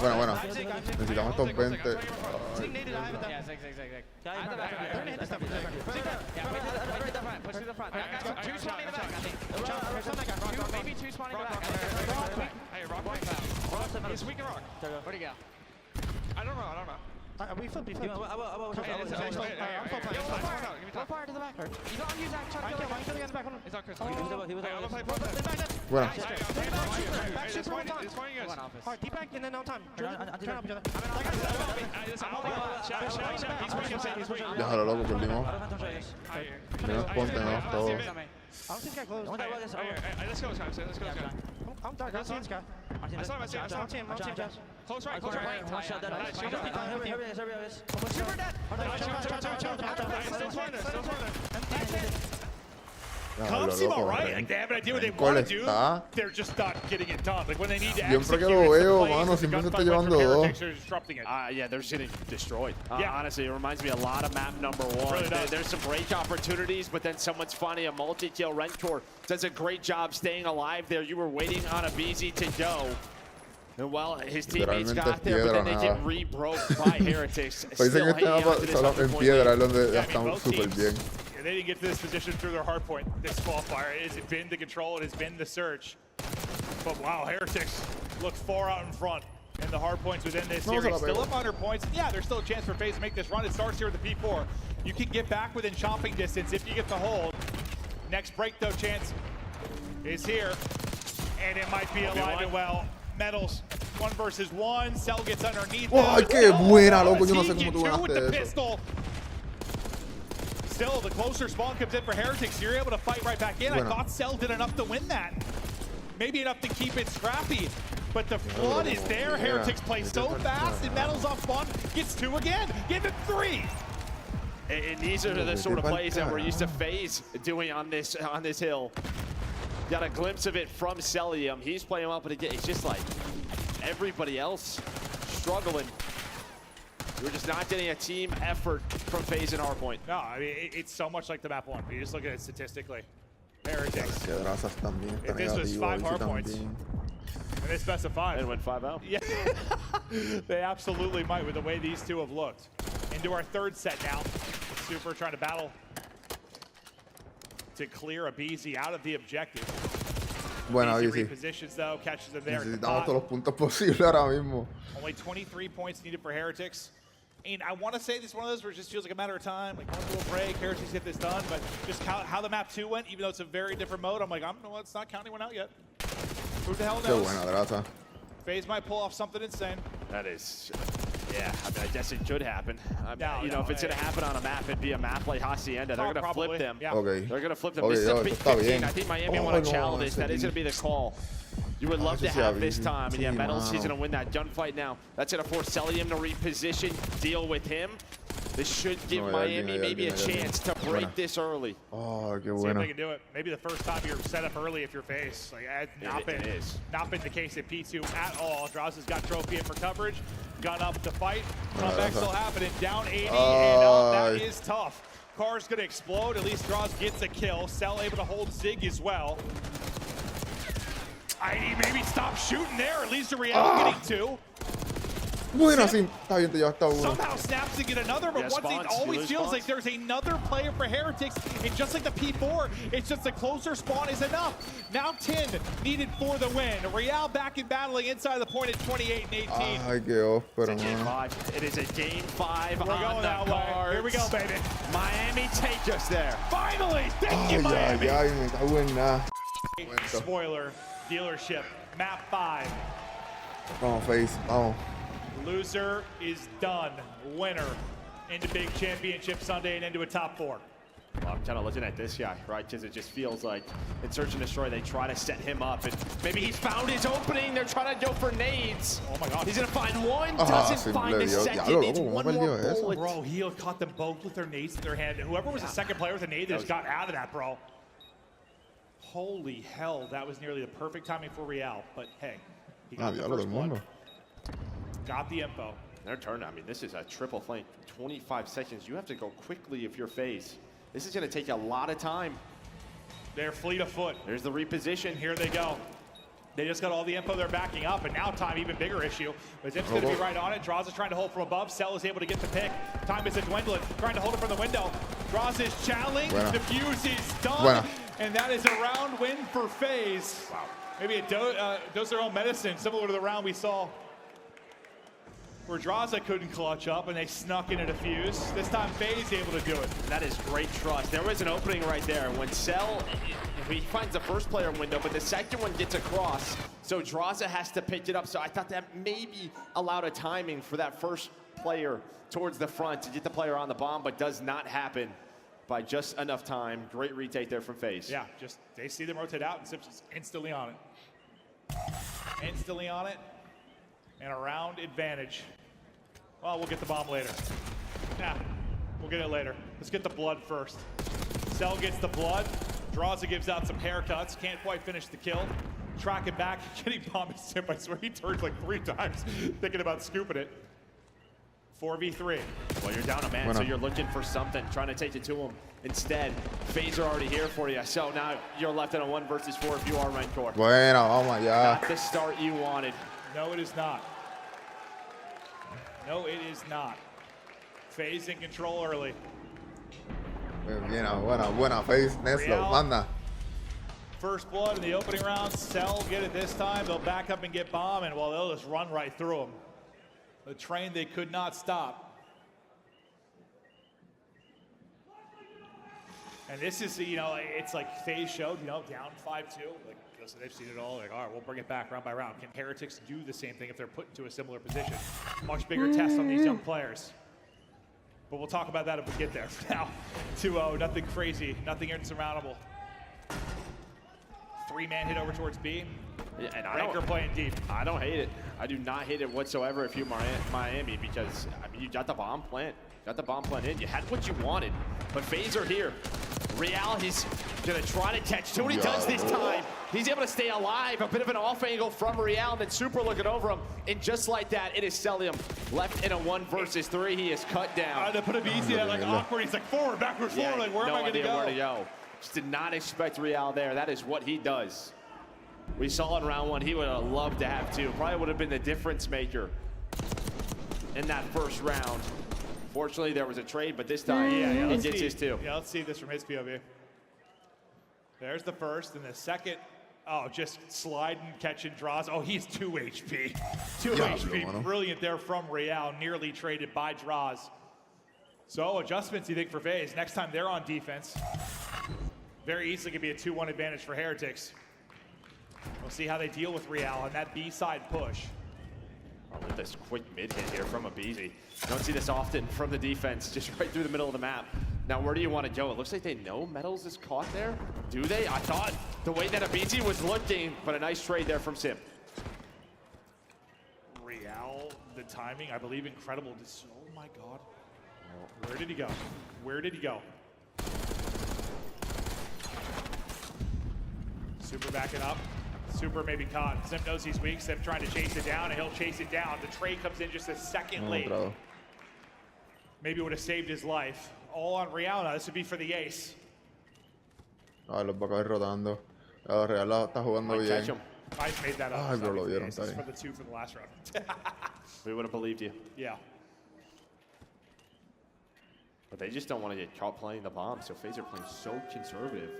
Bueno. Necesitamos estos 20. Where'd he go? I don't know. We flip. Go far to the back. You don't use that chuck. It's on Chris. Bueno. Alright, deep back and then no time. Turn up each other. Déjalo, loco, perdimos. Menos ponte, todo. I don't see this guy close. Let's go, Scott. I'm dark. I don't see this guy. I saw him. Close right. Super dead. Come seem alright. Like they have an idea what they want to do. They're just not getting it done. Like when they need to Siempre que lo veo, mano, siempre se está llevando dos. They're disrupting it. Yeah, they're just getting destroyed. Yeah. Honestly, it reminds me a lot of map number 1. Really does. There's some break opportunities, but then someone's finding a multi-kill. Rentor does a great job staying alive there. You were waiting on a BZ to go. And well, his teammates got there, but then they get re-broke by Heretics. Dicen que este en piedra es donde ya están súper bien. They didn't get to this position through their hard point. This qualifier, it has been the control, it has been the search. But wow, Heretics look far out in front in the hard points within this series. Still up 100 points. Yeah, there's still a chance for FaZe to make this run. It starts here with the P4. You can get back within chomping distance if you get the hold. Next break, though, chance is here. And it might be alive and well. Metals, 1 versus 1. Cell gets underneath. ¡Ay, qué buena, loco! Yo no sé cómo tú ganaste eso. Still, the closer spawn comes in for Heretics. You're able to fight right back in. I thought Cell did enough to win that. Maybe enough to keep it scrappy. But the flood is there. Heretics play so fast. And Metals off spawn gets 2 again. Give it 3. And these are the sort of plays that we're used to FaZe doing on this hill. Got a glimpse of it from Celium. He's playing well, but again, it's just like everybody else struggling. We're just not getting a team effort from FaZe and Hardpoint. No, I mean, it's so much like the map 1. You just look at it statistically. Heretics. If this was 5 hard points, and it's best of 5. And went 5-0. Yeah, they absolutely might with the way these two have looked. Into our 3rd set now. Super trying to battle to clear a BZ out of the objective. Bueno, ahí sí. Repositions though, catches them there. Necesitamos todos los puntos posibles ahora mismo. Only 23 points needed for Heretics. And I want to say this is one of those where it just feels like a matter of time. Like one little break, Heretics get this done. But just how the map 2 went, even though it's a very different mode, I'm like, it's not counting one out yet. Who the hell knows? Qué buena, Grasa. FaZe might pull off something insane. That is, yeah, I mean, I guess it should happen. If it's going to happen on a map, it'd be a map like Hacienda. They're going to flip them. Yeah. Okay. They're going to flip them. This is a big 15. I think Miami want to challenge this. That is going to be the call. You would love to have this time. And yeah, Metals, he's going to win that gunfight now. That's going to force Celium to reposition, deal with him. This should give Miami maybe a chance to break this early. Oh, qué bueno. See if they can do it. Maybe the first time you're set up early if you're Faze. Like, not been the case at P2 at all. Draws has got trophy in for coverage. Got up to fight. Comeback still happening. Down 80 and that is tough. Car's gonna explode. At least Draws gets a kill. Cell able to hold Zig as well. ID maybe stop shooting there. At least the Real getting two. Bueno, sí, está bien, te llevaste a uno. Somehow snaps to get another, but once it always feels like there's another player for Heretics, and just like the P4, it's just a closer spawn is enough. Now 10 needed for the win. Real back in battling inside the point at 28 and 18. Ay, qué óspero, mano. It is a game 5 We're going that way. Here we go, baby. Miami take us there. Finally, thank you, Miami. Ay, me cago en nada. Spoiler, dealership, map 5. Vamos, Faze, vamos. Loser is done. Winner into Big Championship Sunday and into a top 4. Well, I'm kind of looking at this guy, right? Because it just feels like in Search and Destroy, they try to set him up. And maybe he's found his opening. They're trying to go for nades. Oh, my God. He's going to find one. Doesn't find the second. It's one more bullet. Bro, he caught them both with their nades in their hand. Whoever was the second player with a nade that just got out of that, bro. Holy hell. That was nearly the perfect timing for Real. But, hey, he got the first one. Got the info. Their turn. I mean, this is a triple flank. 25 seconds. You have to go quickly if you're Faze. This is going to take a lot of time. They're fleet of foot. There's the reposition. Here they go. They just got all the info they're backing up, and now time, even bigger issue. But Zip's going to be right on it. Draws is trying to hold from above. Cell is able to get the pick. Time is dwindling. Trying to hold it from the window. Draws is challenge. Defuse is done. And that is a round win for Faze. Wow. Maybe it does their own medicine, similar to the round we saw where Draza couldn't clutch up and they snuck in a defuse. This time Faze able to do it. That is great trust. There was an opening right there. When Cell, he finds the first player window, but the second one gets across. So Draza has to pick it up. So I thought that maybe allowed a timing for that first player towards the front to get the player on the bomb, but does not happen by just enough time. Great retake there from Faze. Yeah, just they see them rotate out and Zips is instantly on it. Instantly on it. And a round advantage. Well, we'll get the bomb later. Nah, we'll get it later. Let's get the blood first. Cell gets the blood. Draza gives out some haircuts. Can't quite finish the kill. Track it back. Getting bomb is Zip. I swear he turned like 3 times thinking about scooping it. 4v3. Well, you're down a man, so you're looking for something, trying to take it to him. Instead, Faze are already here for you. So now you're left in a 1 versus 4 if you are Rancor. Bueno, vamos allá. Not the start you wanted. No, it is not. No, it is not. Faze in control early. Buena, Faze. Neslo, manda. First blood in the opening round. Cell get it this time. They'll back up and get bomb, and well, they'll just run right through them. The train they could not stop. And this is, you know, it's like Faze showed, you know, down 5-2. Like, so they've seen it all. Like, all right, we'll bring it back round by round. Can Heretics do the same thing if they're put into a similar position? Much bigger test on these young players. But we'll talk about that if we get there. For now, 2-0, nothing crazy, nothing insurmountable. 3-man hit over towards B. Yeah, and Ranker playing deep. I don't hate it. I do not hate it whatsoever if you're Miami, because I mean, you got the bomb plant. Got the bomb plant in. You had what you wanted. But Faze are here. Real, he's gonna try to catch two, and he does this time. He's able to stay alive. A bit of an off angle from Real, and then Super looking over him. And just like that, it is Celium left in a 1 versus 3. He is cut down. They put him easy, like awkward. He's like forward, backwards, forward. Like, where am I gonna go? Where to go. Just did not expect Real there. That is what he does. We saw in round 1, he would have loved to have 2. Probably would have been the difference maker in that first round. Fortunately, there was a trade, but this time he gets his 2. Yeah, let's see this from his POV. There's the first, and the second, oh, just sliding, catching, draws. Oh, he's 2 HP. 2 HP, brilliant there from Real, nearly traded by draws. So adjustments, you think, for Faze. Next time they're on defense, very easily could be a 2-1 advantage for Heretics. We'll see how they deal with Real on that B-side push. Oh, look at this quick mid hit here from Abizi. Don't see this often from the defense, just right through the middle of the map. Now, where do you want to go? It looks like they know Metals is caught there. Do they? I thought the way that Abizi was looking, but a nice trade there from Sim. Real, the timing, I believe, incredible. Oh my God. Where did he go? Where did he go? Super backing up. Super maybe caught. Sim knows he's weak. Sim trying to chase it down, and he'll chase it down. The trade comes in just a second late. Maybe would have saved his life. All on Real now. This would be for the ace. Ah, los va a caer rotando. Real la está jugando bien. I made that up. Ay, pero lo vieron, This is for the 2 for the last round. We would have believed you. Yeah. But they just don't want to get caught playing the bomb, so FaZe are playing so conservative.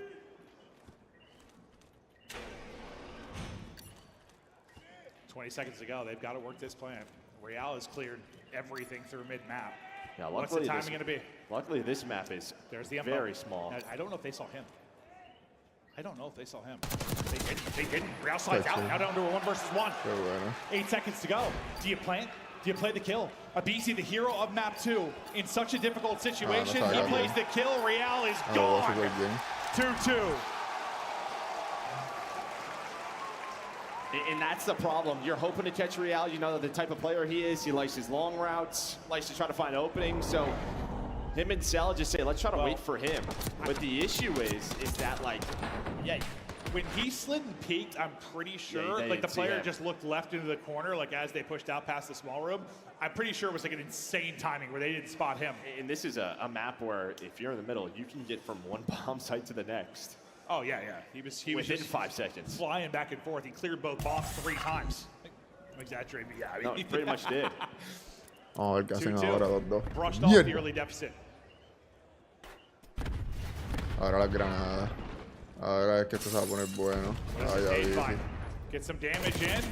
Seconds to go. They've got to work this plan. Real has cleared everything through mid-map. Yeah, what's the timing going to be? Luckily, this map is very small. I don't know if they saw him. I don't know if they saw him. They didn't. Real slides out. Now down to a 1 versus 1. 8 seconds to go. Do you plant? Do you play the kill? Abizi, the hero of map 2, in such a difficult situation. He plays the kill. Real is gone. 2-2. And that's the problem. You're hoping to catch Real. You know the type of player he is. He likes his long routes, likes to try to find openings. So him and Cell just say, let's try to wait for him. But the issue is that, like, yeah, when he slid and peeked, I'm pretty sure, like, the player just looked left into the corner, like, as they pushed out past the small room. I'm pretty sure it was, like, an insane timing where they didn't spot him. And this is a map where if you're in the middle, you can get from one bomb site to the next. Oh, yeah, yeah. He was within just 5 seconds. Flying back and forth. He cleared both bombs 3 times. I'm exaggerating, but yeah. No, he pretty much did. Vamos a ver qué hacen ahora los dos. Brushed off the early deficit. Ahora las granadas. Ahora es que esto se va a poner bueno. Ay, Get some damage in.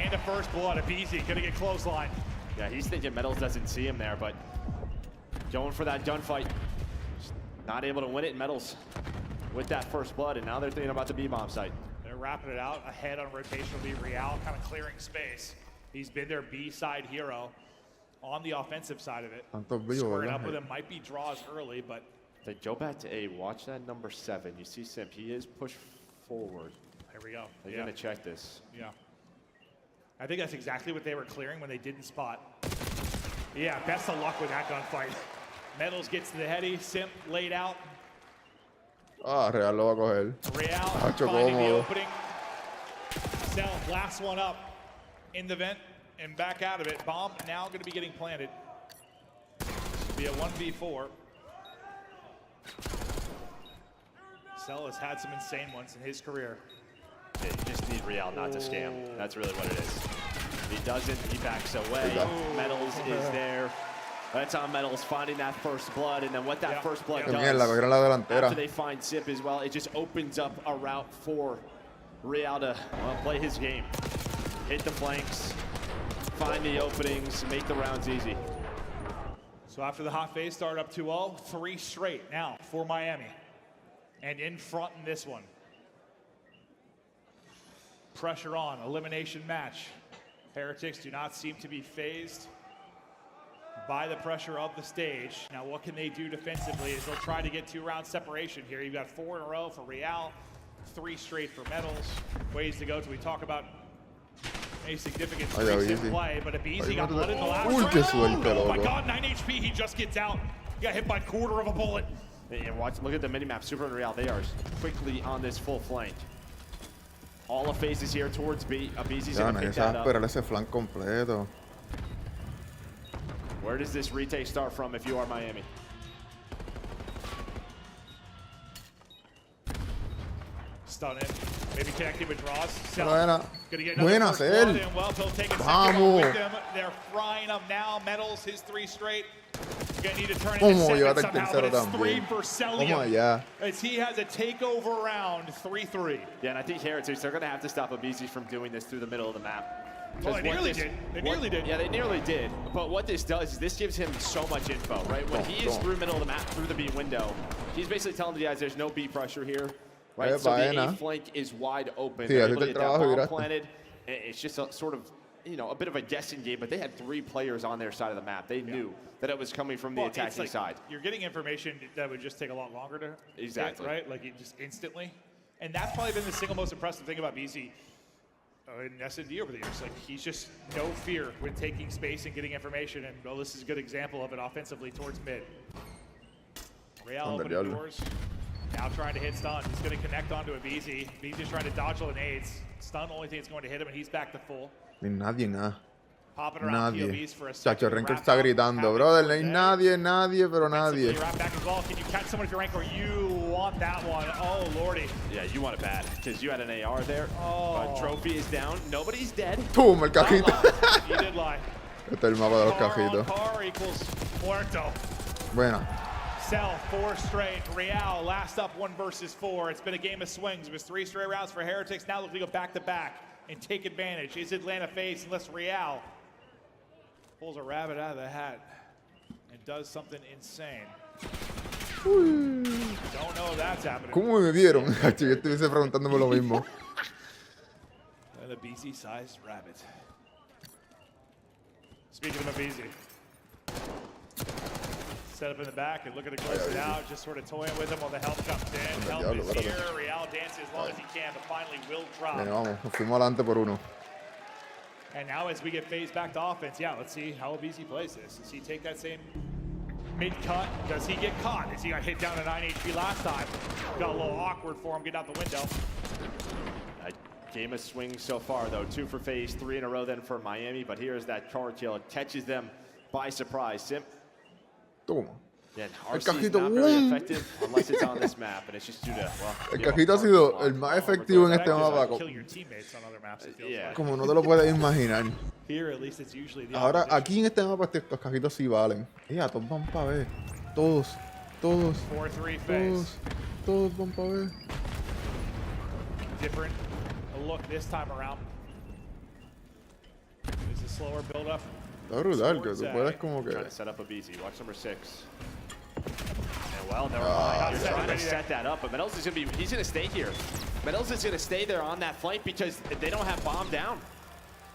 And a first blood. Abizi gonna get clothesline. Yeah, he's thinking Metals doesn't see him there, but going for that gunfight. Not able to win it. Metals with that first blood, and now they're thinking about the B-bomb site. They're wrapping it out. Ahead on rotation will be Real, kind of clearing space. He's been their B-side hero on the offensive side of it. Squaring up with him might be draws early, but they go back to A. Watch that number 7. You see Simp. He is pushed forward. Here we go. They're going to check this. Yeah. I think that's exactly what they were clearing when they didn't spot. Yeah, best of luck with that gunfight. Metals gets to the heady. Simp laid out. Ah, Real lo va a coger. Real finding the opening. Cell, last one up in the vent and back out of it. Bomb now going to be getting planted. Be a 1v4. Cell has had some insane ones in his career. Yeah, you just need Real not to scam. That's really what it is. He doesn't, he backs away. Metals is there. That's on Metals finding that first blood, and then what that first blood does after they find Zip as well, it just opens up a route for Real to play his game. Hit the flanks, find the openings, make the rounds easy. So after the hot phase start up 2-0, 3 straight now for Miami. And in front in this one. Pressure on, elimination match. Heretics do not seem to be phased by the pressure of the stage. Now what can they do defensively is they'll try to get 2-round separation here. You've got 4 in a row for Real, 3 straight for Metals. Ways to go till we talk about a significant streaks in play, but Abizi got blood in the last round. Oh my God, 9 HP, he just gets out. He got hit by 1/4 of a bullet. And watch, look at the minimap, Super and Real, they are quickly on this full flank. All the phases here towards B. Abizi's gonna pick that up. Esperar ese flank completo. Where does this retake start from if you are Miami? Stun in. Maybe connecting with draws. Buena. Gonna get another first blood in. Well, they'll take a second with them. They're frying them now. Metals, his 3 straight. Gonna need to turn it into 7 somehow, but it's 3 for Celia. As he has a takeover round, 3-3. Yeah, and I think Heretics, they're gonna have to stop Abizi from doing this through the middle of the map. Well, they nearly did. They nearly did. Yeah, they nearly did. But what this does is this gives him so much info, right? When he is through middle of the map, through the B window, he's basically telling the guys there's no B pressure here, right? So the A flank is wide open. They're able to get that bomb planted. It's just a sort of you know, a bit of a guessing game, but they had 3 players on their side of the map. They knew that it was coming from the attacking side. You're getting information that would just take a lot longer to get, right? Like it just instantly. And that's probably been the single most impressive thing about BZ in S&D over the years. Like he's just no fear with taking space and getting information. And well, this is a good example of it offensively towards mid. Real opening doors. Now trying to hit stun. He's going to connect onto a BZ. BZ's trying to dodge all the nades. Stun, only thing that's going to hit him, and he's back to full. Nadie, nada. Popping around Nadie. POVs for a Chacho, second. Ranker está gritando, brother. No hay nadie, pero nadie. Wrap back as well. Can you catch someone if you're Ranker? You want that one. Oh, lordy. Yeah, you want it bad, because you had an AR there. Oh. Trophy is down. Nobody's dead. ¡Pum! El cajito. You did lie. Este es el mapa de los cajitos. Car equals muerto. Buena. Cell, 4 straight. Real, last up 1 versus 4. It's been a game of swings. It was 3 straight rounds for Heretics. Now looking to go back-to-back and take advantage. Is Atlanta Faze unless Real pulls a rabbit out of the hat and does something insane. Don't know if that's happening. ¿Cómo me vieron? Yo estuviese preguntándome lo mismo. And a BZ-sized rabbit. Speaking of a BZ. Set up in the back and looking to close it out, just sort of toying with him while the help comes in. Help is here. Real dances as long as he can, but finally will drop. Bien, vamos, nos fuimos adelante por 1. And now as we get Faze back to offense, yeah, let's see how BZ plays this. Does he take that same mid-cut? Does he get caught? As he got hit down to 9 HP last time. Got a little awkward for him getting out the window. Game of swings so far, though. 2 for Faze, 3 in a row then for Miami, but here's that card kill. It catches them by surprise. Simp. Toma. Yeah, RC is not very effective unless it's on this map, and it's just due to, well, el cajito ha sido el más efectivo en este mapa. Como no te lo puedes imaginar. Ahora, aquí en este mapa, estos cajitos sí valen. Ya, todos van para ver. Todos van para ver. Different look this time around. It's a slower build up. Está brutal, que tú puedes como que... Trying to set up a BZ. Watch number 6. And well, never mind. You're trying to set that up, but Metals is going to be... He's going to stay here. Metals is going to stay there on that flank because they don't have bomb down.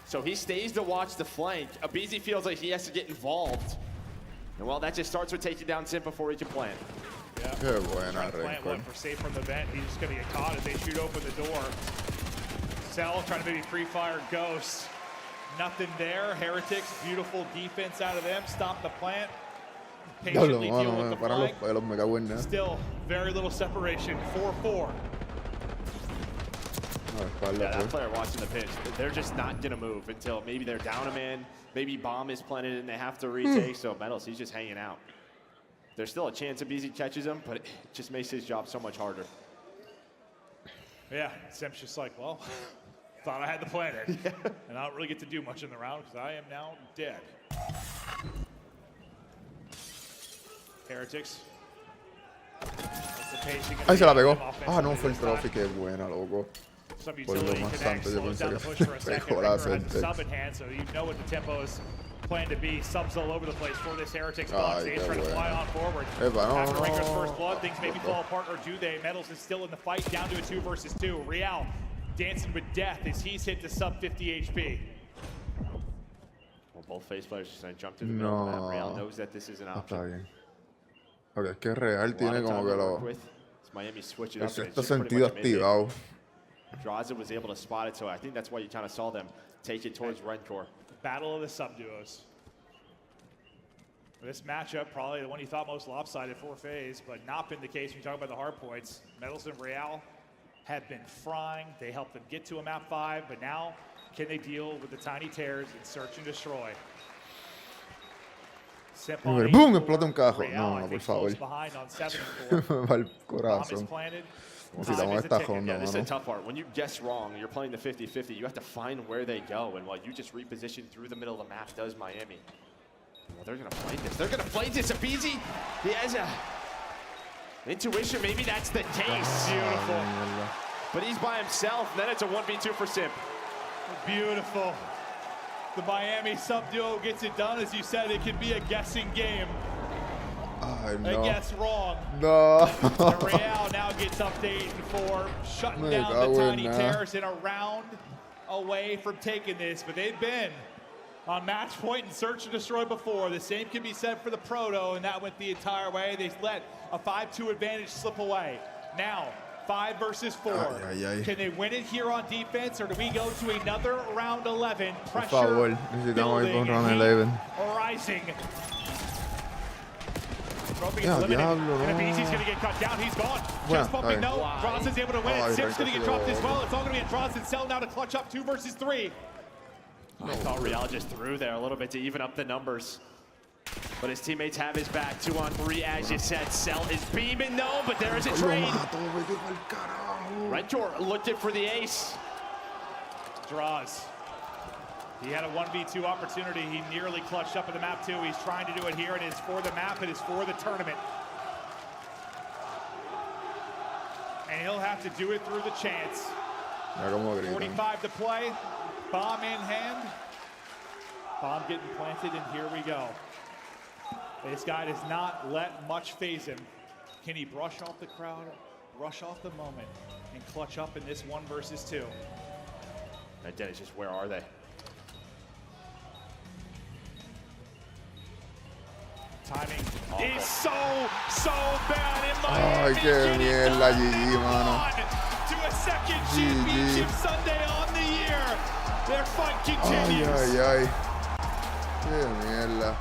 So he stays to watch the flank. A BZ feels like he has to get involved. And well, that just starts with taking down Simp before he can plant. Yeah. Qué buena, trying to plant one for safe from the vent. He's just going to get caught as they shoot open the door. Cell trying to maybe pre-fire Ghost. Nothing there. Heretics, beautiful defense out of them. Stop the plant. Patiently deal with the flank. Still, very little separation. 4-4. Yeah, that player watching the pitch, they're just not going to move until maybe they're down a man, maybe bomb is planted and they have to retake. So Metals, he's just hanging out. There's still a chance that BZ catches him, but it just makes his job so much harder. Yeah, Simp's just like, well, thought I had the planet, and I don't really get to do much in the round because I am now dead. Heretics. Ahí se la pegó. Ah, no, fue el trophy. Qué buena, loco. Some utility connects, slows down the push for a second. Ranker has a sub in hand, so you know what the tempo is planned to be. Subs all over the place for this Heretics box. They're trying to fly on forward. After Ranker's first blood, things maybe fall apart, or do they? Metals is still in the fight, down to a 2 versus 2. Real dancing with death as he's hit to sub 50 HP. Well, both Faze players just going to jump to the middle of the map. Real knows that this is an option. Está bien. Ok, es que Real tiene como que lo... Miami switch it up. El sexto sentido activado. Draza was able to spot it, so I think that's why you kind of saw them take it towards Rencor. Battle of the sub-duos. This matchup, probably the one you thought most lopsided for Faze, but not been the case when you talk about the hard points. Metals and Real have been frying. They helped them get to a map 5, but now can they deal with the tiny tears and search and destroy? ¡Bum! Explota un cajo. No, por favor. Va al corazón. Necesitamos esta Honda, yeah, this is a tough part. When you guess wrong, you're playing the 50-50, you have to find where they go. And while you just reposition through the middle of the map, does Miami. Well, they're going to play this. They're going to play this. Abizi, he has a intuition. Maybe that's the case. Beautiful. But he's by himself. Then it's a 1v2 for Simp. Beautiful. The Miami sub-duo gets it done. As you said, it can be a guessing game. No. I guess wrong. No. The Real now gets updated for shutting down the tiny tears in a round away from taking this, but they've been on match point and search and destroy before. The same can be said for the Proto, and that went the entire way. They let a 5-2 advantage slip away. Now, 5 versus 4. Can they win it here on defense, or do we go to another round 11? Pressure building, rising. Roping is limited. And BC's going to get cut down. He's gone. Just pumping no. Bronson's able to win it. Sim's going to get dropped as well. It's all going to be a Bronson Cell now to clutch up 2 versus 3. I thought Real just threw there a little bit to even up the numbers. But his teammates have his back. 2-on-3, as you said. Cell is beaming, no, but there is a trade. Rentor looked it for the ace. Draws. He had a 1v2 opportunity. He nearly clutched up in the map, too. He's trying to do it here. It is for the map. It is for the tournament. And he'll have to do it through the chance. 45 to play. Bomb in hand. Bomb getting planted, and here we go. This guy does not let much phase him. Can he brush off the crowd, brush off the moment, and clutch up in this 1 versus 2? That Dennis, just where are they? Timing is so bad in Miami. Ay, qué mierda, GG, mano. To a second championship Sunday on the year. Their fight continues. Ay, ay, ay. Qué mierda.